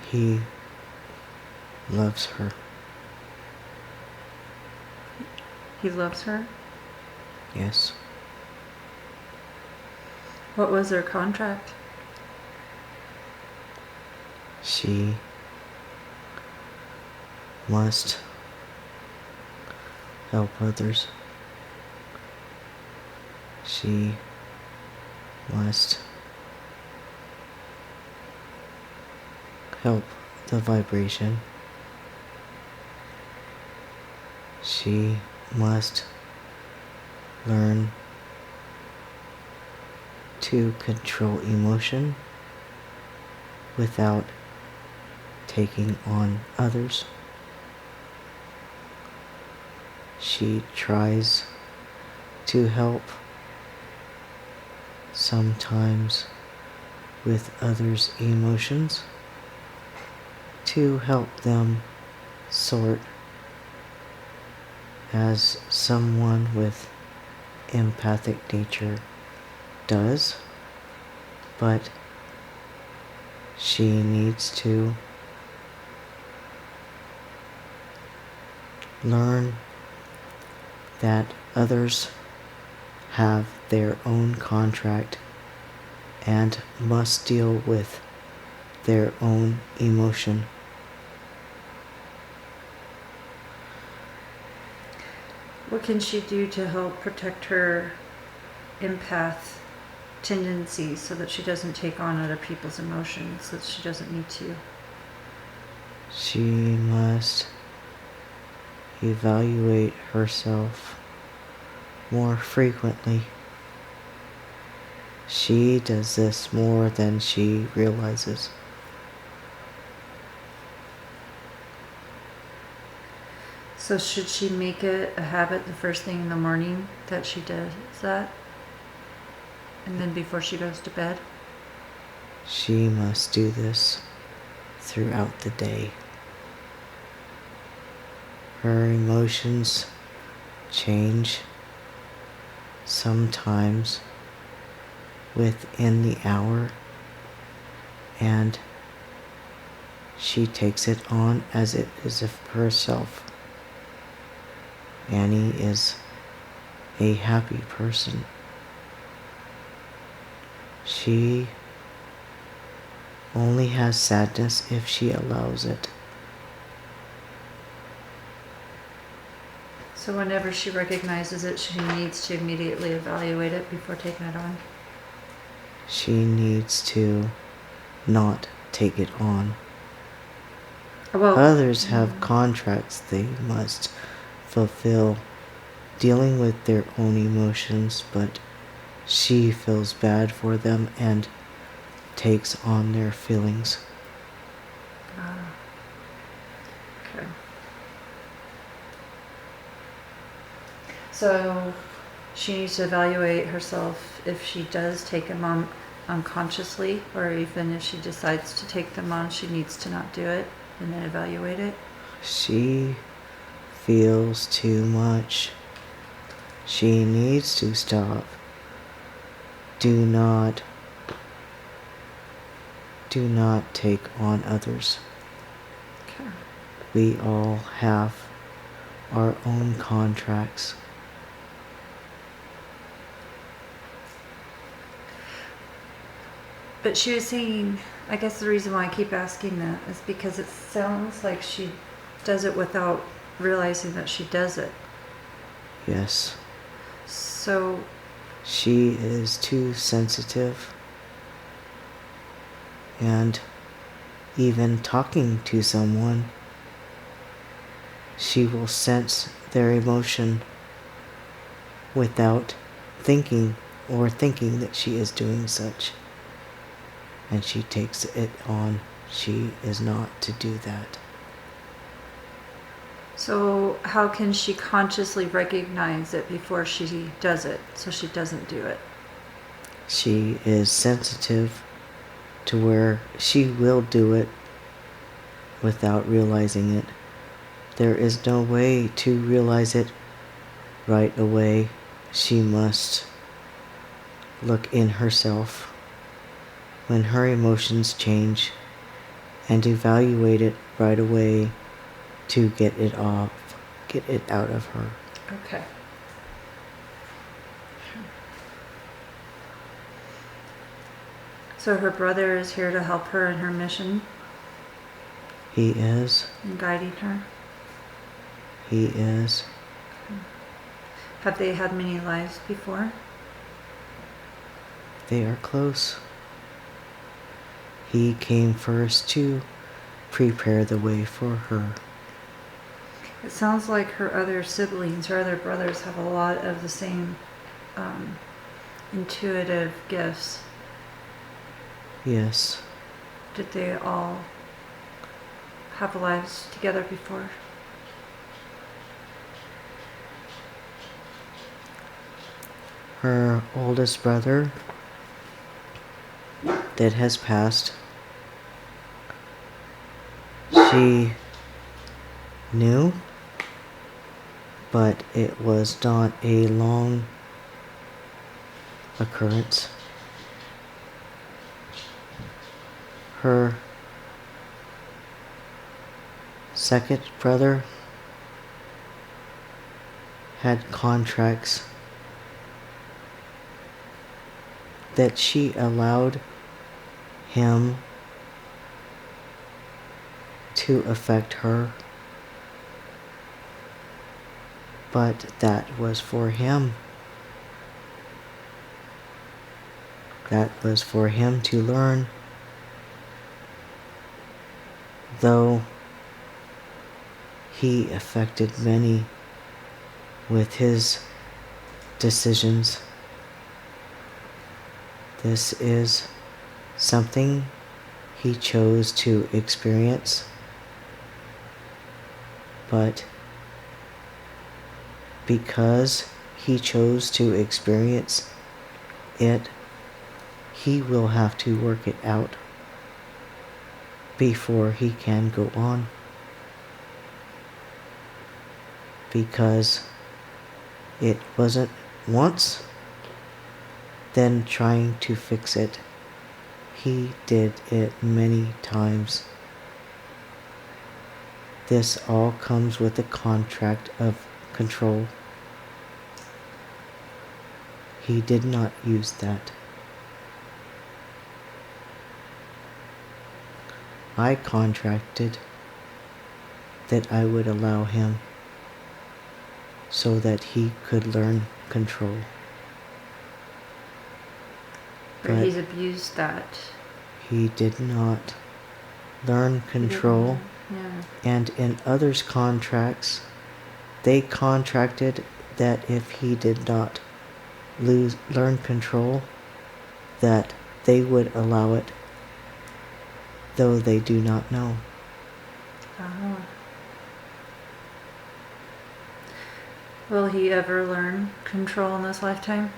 He loves her. He loves her? Yes. What was their contract? She must help others. She must help the vibration. She must learn to control emotion without taking on others. She tries to help sometimes with others' emotions to help them sort as someone with empathic nature does, but she needs to learn that others have their own contract and must deal with their own emotion. What can she do to help protect her empath tendencies so that she doesn't take on other people's emotions, so that she doesn't need to? She must evaluate herself more frequently. She does this more than she realizes. So should she make it a habit the first thing in the morning that she does that? And then before she goes to bed? She must do this throughout the day. Her emotions change sometimes within the hour, and she takes it on as it is of herself. Annie is a happy person. She only has sadness if she allows it. So whenever she recognizes it, she needs to immediately evaluate it before taking it on. She needs to not take it on. Well, Others have contracts they must fulfill dealing with their own emotions, but she feels bad for them and takes on their feelings. Okay. So she needs to evaluate herself if she does take them on unconsciously, or even if she decides to take them on, she needs to not do it and then evaluate it. She feels too much. She needs to stop. Do not take on others. Okay. We all have our own contracts. But she was saying, I guess the reason why I keep asking that is because it sounds like she does it without realizing that she does it. Yes. So She is too sensitive, and even talking to someone, she will sense their emotion without thinking that she is doing such, and she takes it on. She is not to do that. So how can she consciously recognize it before she does it, so she doesn't do it? She is sensitive to where she will do it without realizing it. There is no way to realize it right away. She must look in herself when her emotions change and evaluate it right away to get it out of her. Okay. So her brother is here to help her in her mission He is. and guiding her. He is. Have they had many lives before? They are close. He came first to prepare the way for her. It sounds like her other siblings, her other brothers have a lot of the same intuitive gifts, Yes. did they all have lives together before? Her oldest brother that has passed, she knew, but it was not a long occurrence. Her second brother had contracts that she allowed him to affect her, but that was for him. That was for him to learn. Though he affected many with his decisions, this is something he chose to experience, but because he chose to experience it, he will have to work it out before he can go on. Because it wasn't once, then trying to fix it. He did it many times. This all comes with a contract of control. He did not use that. I contracted that I would allow him so that he could learn control. But he's abused that. He did not learn control. Yeah. And in others' contracts, they contracted that if he did not learn control, that they would allow it, though they do not know. Oh. Will he ever learn control in this lifetime?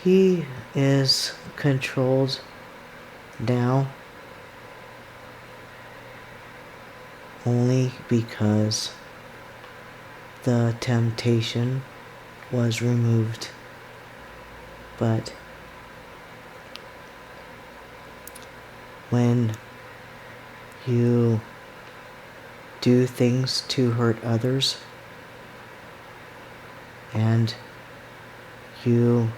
He is controlled now only because the temptation was removed. But when you do things to hurt others and you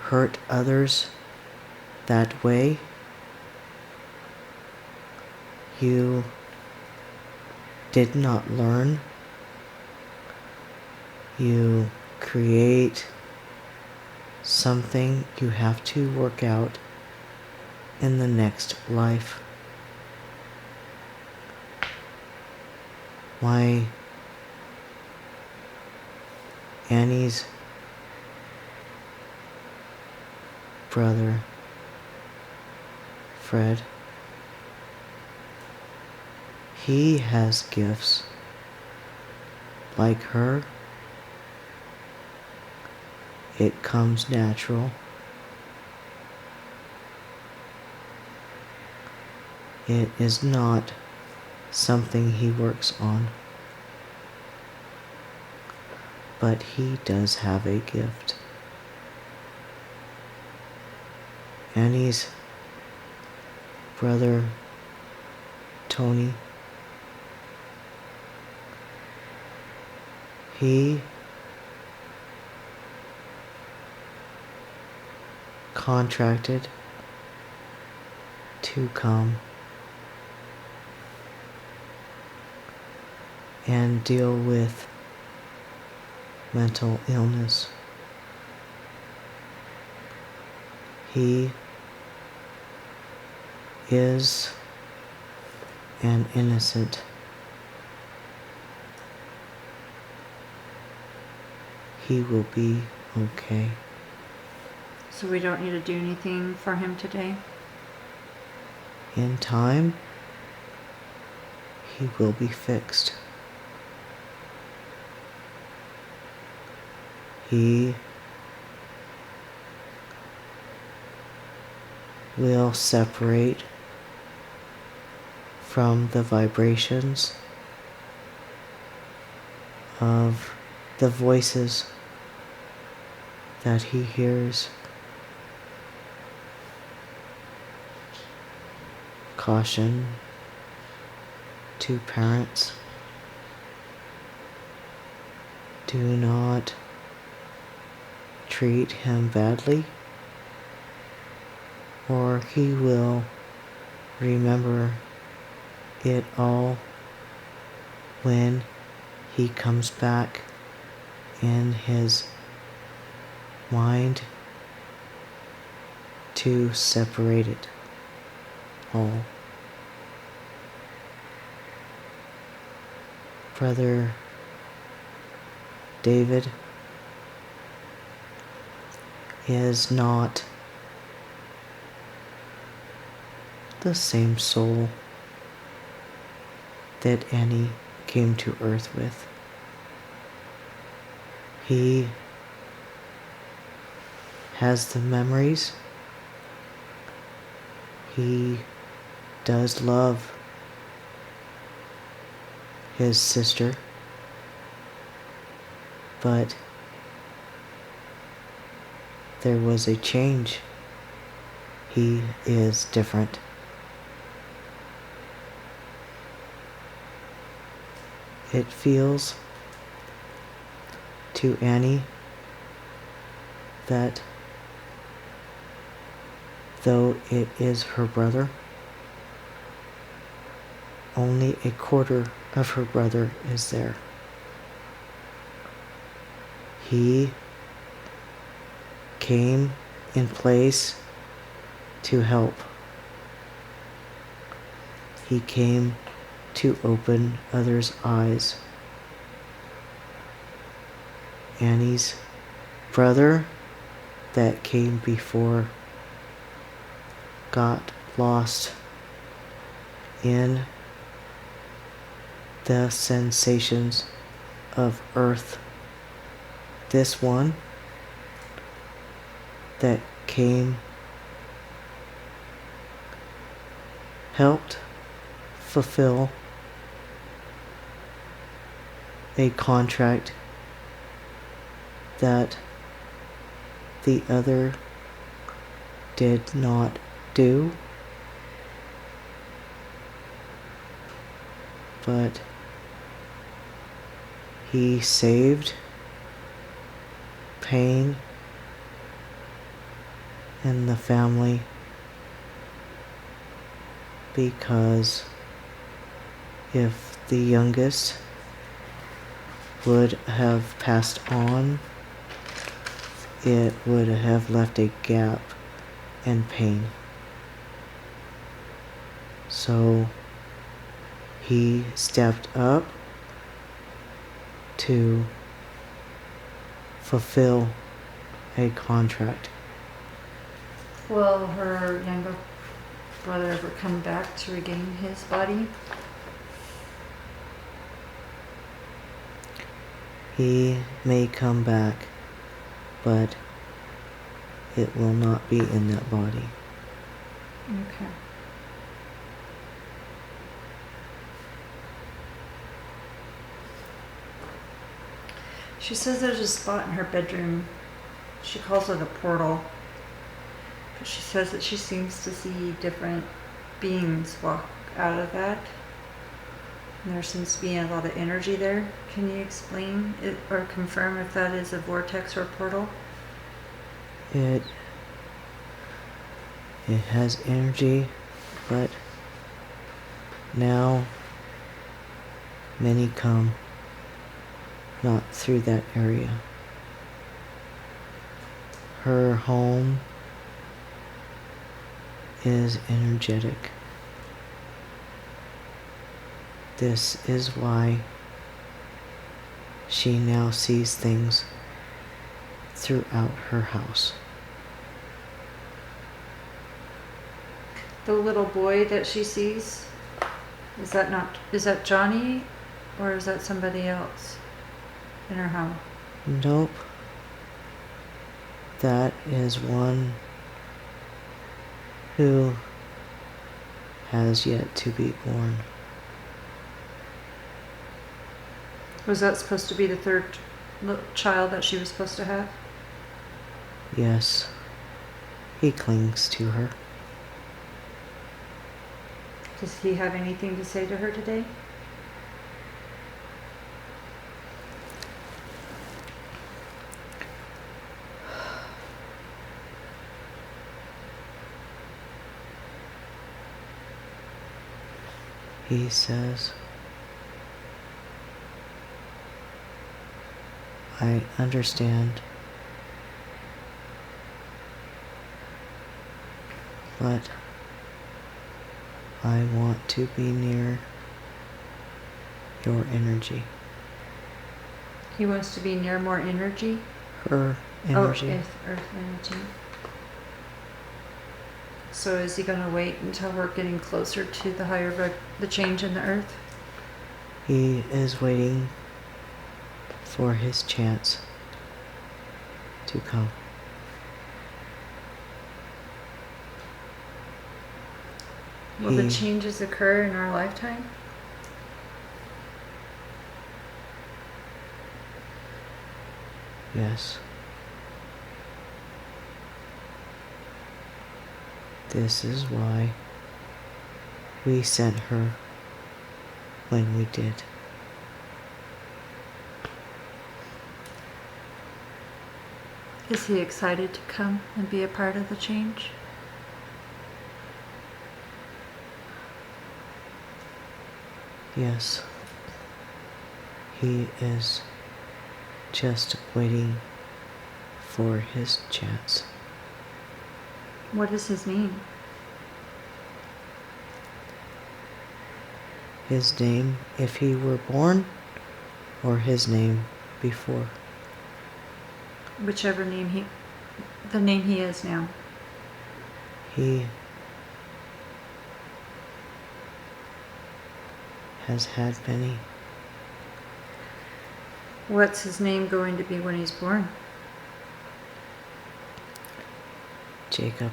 hurt others that way, you did not learn. You create something you have to work out in the next life. My Annie's brother, Fred, he has gifts like her. It comes natural. It is not something he works on. But he does have a gift. Annie's brother, Tony, he contracted to come and deal with mental illness. He is an innocent he will be okay. So we don't need to do anything for him today? In time, he will be fixed. He will separate from the vibrations of the voices that he hears. Caution to parents: do not treat him badly, or he will remember it all when he comes back in his mind to separate it all. Brother David is not the same soul that Annie came to earth with. He has the memories. He does love his sister, but there was a change. He is different. It feels to Annie that though it is her brother, only a quarter of her brother is there. He came in place to help. He came to open others' eyes. Annie's brother that came before got lost in the sensations of earth. This one that came helped fulfill a contract that the other did not do, but he saved pain in the family because if the youngest would have passed on, it would have left a gap and pain. So he stepped up to fulfill a contract. Will her younger brother ever come back to regain his body? He may come back, but it will not be in that body. Okay. She says there's a spot in her bedroom. She calls it a portal. But she says that she seems to see different beings walk out of that. And there seems to be a lot of energy there. Can you explain it or confirm if that is a vortex or portal? It has energy, but now many come not through that area. Her home is energetic. This is why she now sees things throughout her house. The little boy that she sees, is that Johnny, or is that somebody else in her home? Nope. That is one who has yet to be born. Was that supposed to be the third child that she was supposed to have? Yes, he clings to her. Does he have anything to say to her today? He says, I understand, but I want to be near your energy. He wants to be near more energy? Her energy. Oh, earth energy. So is he going to wait until we're getting closer to the change in the earth? He is waiting for his chance to come. Will the changes occur in our lifetime? Yes. This is why we sent her when we did. Is he excited to come and be a part of the change? Yes. He is just waiting for his chance. What is his name? His name if he were born, or his name before? Whichever name the name he is now. He has had many. What's his name going to be when he's born? Jacob.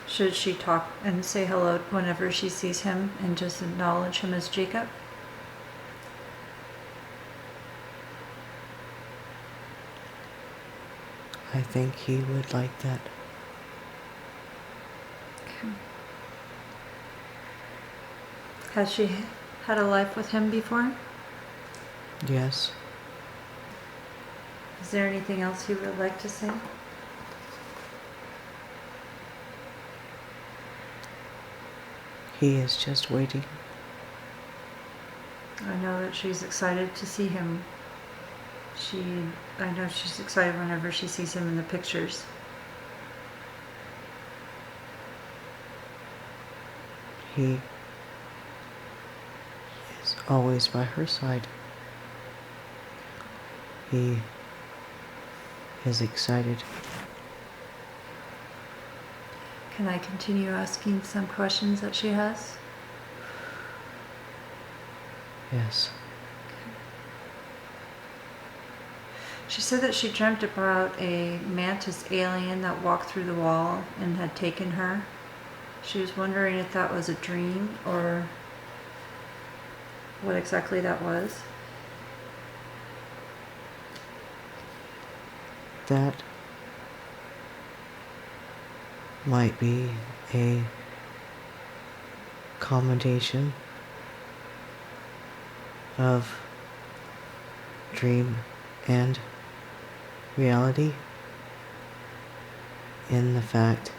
Should she talk and say hello whenever she sees him and just acknowledge him as Jacob? I think he would like that. Okay. Has she had a life with him before? Yes. Is there anything else you would like to say? He is just waiting. I know that she's excited to see him. I know she's excited whenever she sees him in the pictures. He is always by her side. He is excited. Can I continue asking some questions that she has? Yes. She said that she dreamt about a Mantis alien that walked through the wall and had taken her. She was wondering if that was a dream or what exactly that was. That might be a combination of dream and reality, in the fact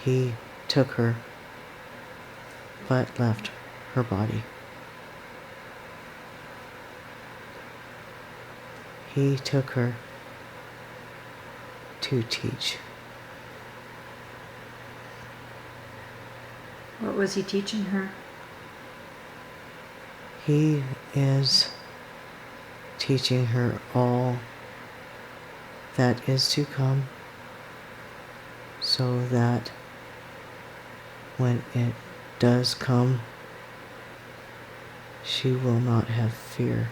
he took her but left her body. He took her to teach. What was he teaching her? He is teaching her all that is to come, so that when it does come, she will not have fear.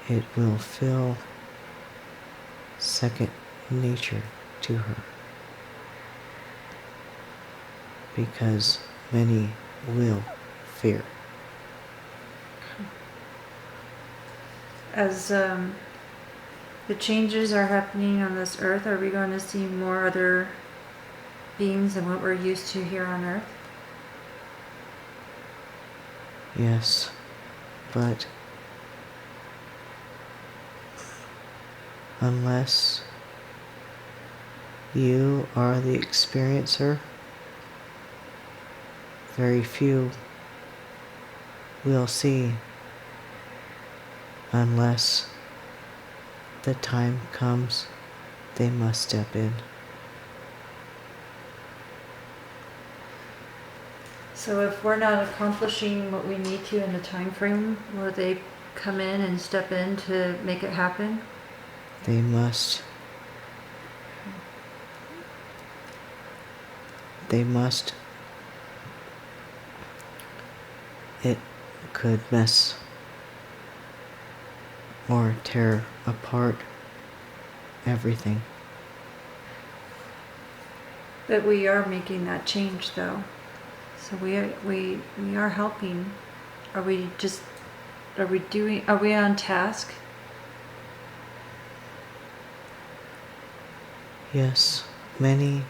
It will feel second nature to her, because many will fear. As the changes are happening on this earth, are we going to see more other beings than what we're used to here on earth? Yes, but unless you are the experiencer, very few will see, unless the time comes they must step in. So if we're not accomplishing what we need to in the time frame, will they come in and step in to make it happen? They must. They must. It could mess or tear apart everything. But we are making that change, though. So we are helping. Are we on task? Yes, many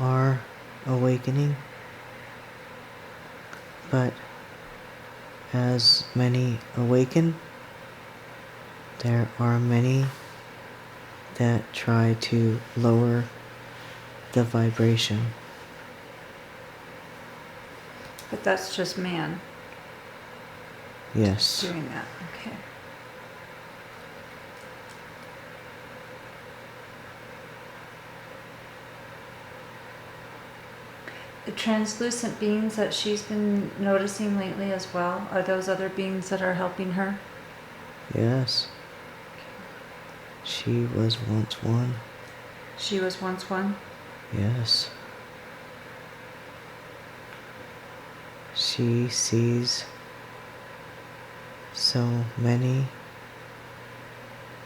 are awakening, but as many awaken, there are many that try to lower the vibration. But that's just man Yes. doing that. Okay. The translucent beings that she's been noticing lately as well, are those other beings that are helping her? Yes. She was once one. She was once one? Yes. She sees so many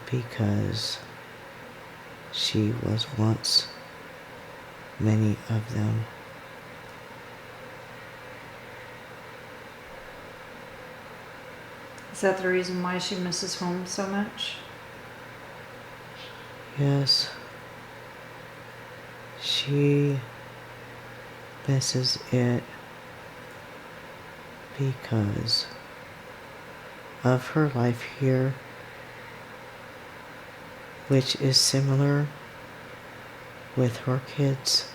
because she was once many of them. Is that the reason why she misses home so much? Yes. She misses it because of her life here, which is similar with her kids.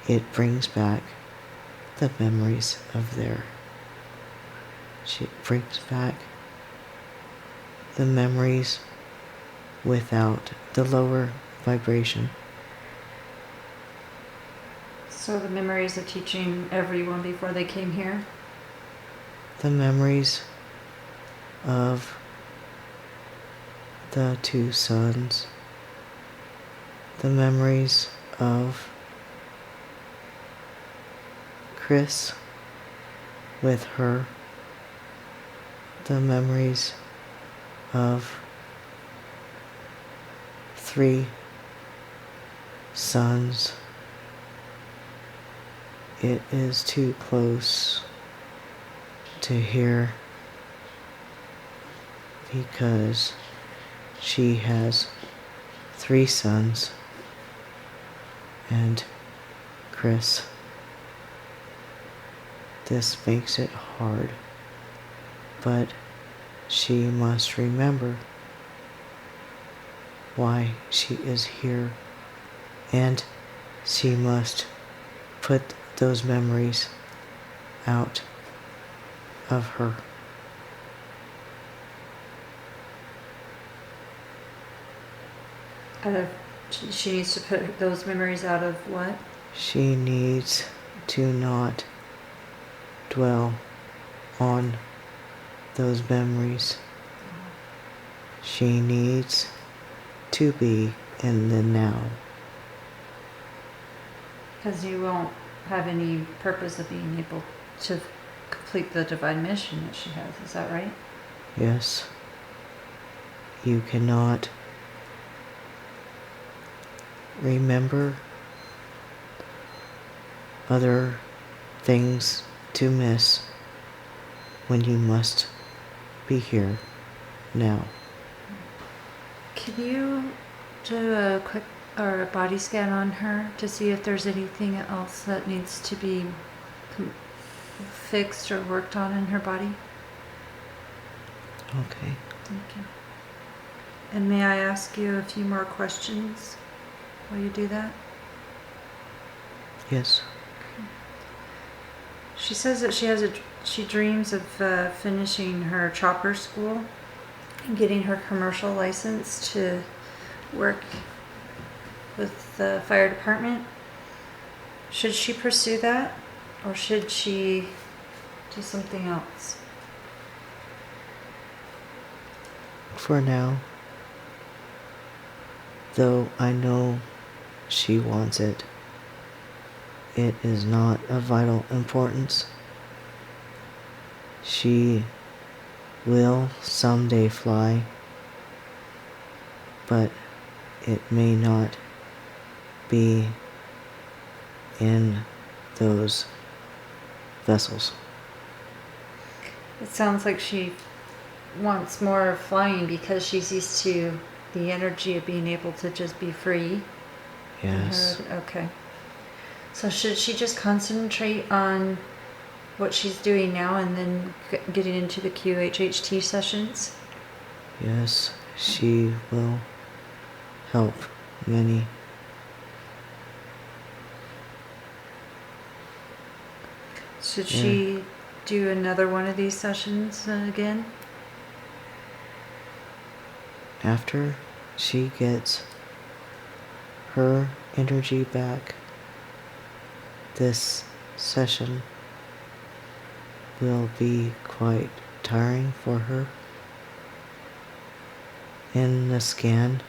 It brings back the memories of their. She brings back the memories without the lower vibration. So the memories of teaching everyone before they came here? The memories of the two sons. The memories of Chris with her. The memories of 3 sons. It is too close to hear because she has 3 sons and Chris. This makes it hard, but she must remember why she is here, and she must put those memories out of her. She needs to put those memories out of what? She needs to not dwell on those memories. She needs to be in the now. Because you won't have any purpose of being able to complete the divine mission that she has. Is that right? Yes. You cannot remember other things to miss when you must be here now. Can you do a quick or a body scan on her to see if there's anything else that needs to be fixed or worked on in her body? Okay. Thank you. And may I ask you a few more questions while you do that? Yes. She says that she dreams of finishing her chopper school and getting her commercial license to work with the fire department. Should she pursue that, or should she do something else? For now, though I know she wants it, it is not of vital importance. She will someday fly, but it may not be in those vessels. It sounds like she wants more flying because she's used to the energy of being able to just be free. Yes. Okay. So should she just concentrate on what she's doing now and then getting into the QHHT sessions? Yes, she will help many. Should she do another one of these sessions again? After she gets her energy back, this session will be quite tiring for her. In the scan,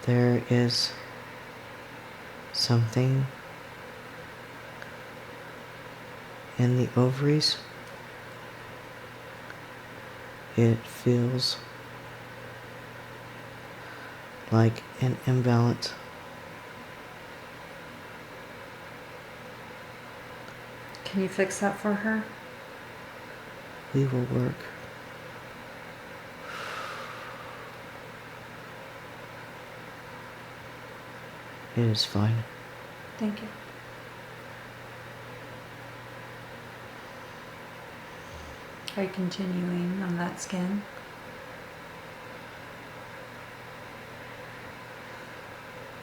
there is something in the ovaries. It feels like an imbalance. Can you fix that for her? We will work. It is fine. Thank you. Are you continuing on that scan?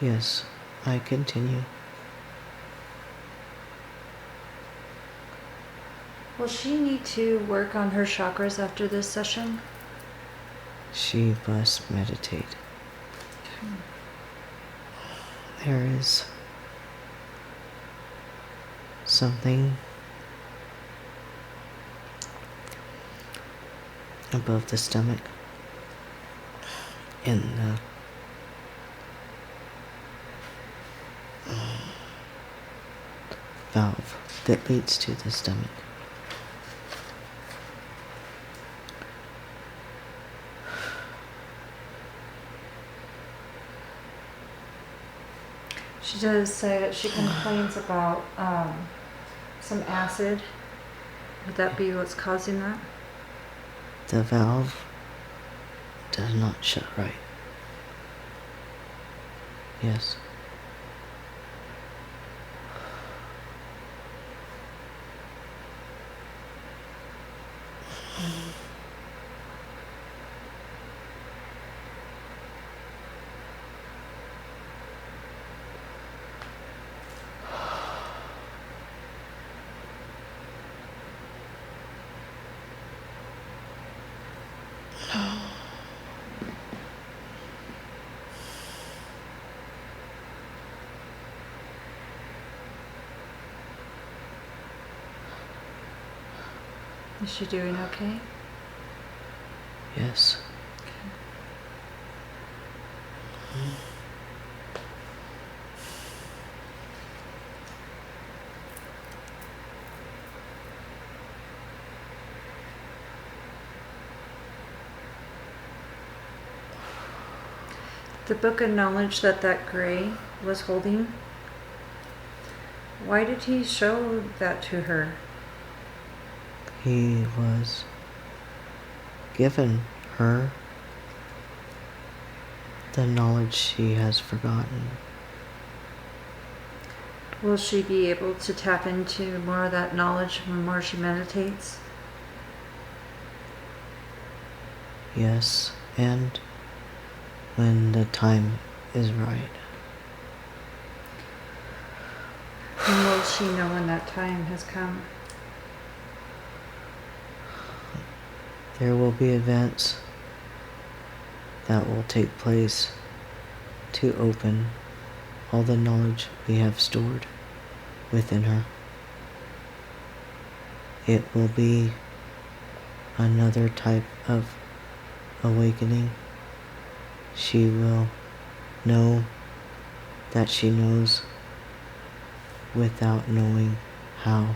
Yes, I continue. Will she need to work on her chakras after this session? She must meditate. There is something above the stomach in the valve that leads to the stomach. She does say that she complains about some acid. Would that be what's causing that? The valve does not shut right. Yes. Is she doing okay? Yes. The book of knowledge that gray was holding, why did he show that to her? He was given her the knowledge she has forgotten. Will she be able to tap into more of that knowledge the more she meditates? Yes, and when the time is right. And will she know when that time has come? There will be events that will take place to open all the knowledge we have stored within her. It will be another type of awakening. She will know that she knows without knowing how.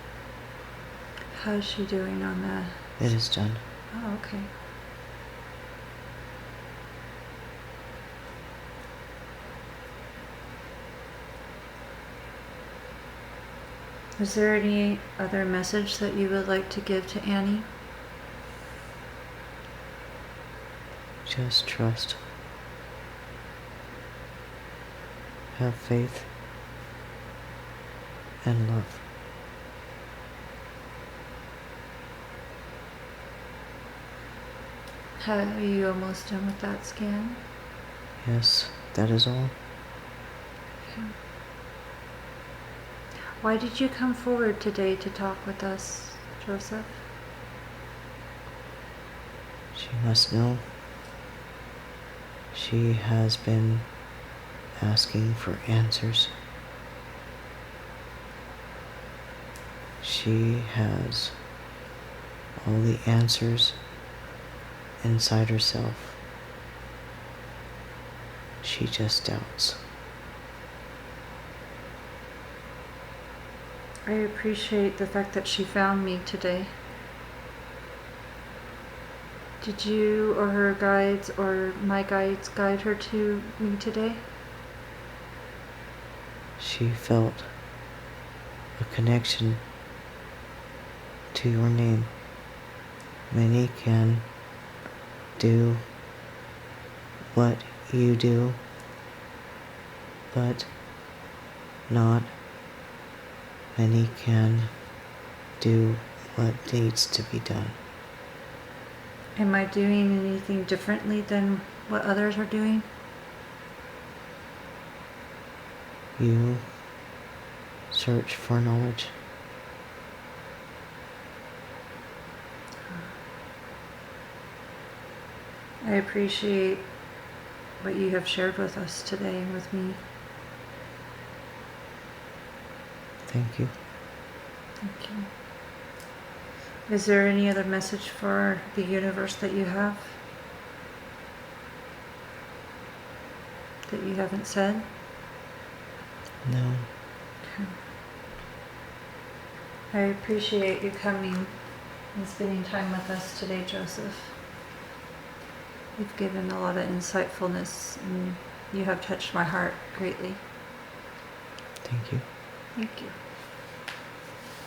How's she doing on that? It is done. Oh, okay. Is there any other message that you would like to give to Annie? Just trust. Have faith and love. Are you almost done with that scan? Yes, that is all. Okay. Why did you come forward today to talk with us, Joseph? She must know. She has been asking for answers. She has all the answers inside herself. She just doubts. I appreciate the fact that she found me today. Did you or her guides or my guides guide her to me today? She felt a connection to your name. Many can do what you do, but not many can do what needs to be done. Am I doing anything differently than what others are doing? You search for knowledge. I appreciate what you have shared with us today and with me. Thank you. Thank you. Is there any other message for the universe that you have? That you haven't said? No. Okay. I appreciate you coming and spending time with us today, Joseph. You've given a lot of insightfulness and you have touched my heart greatly. Thank you. Thank you.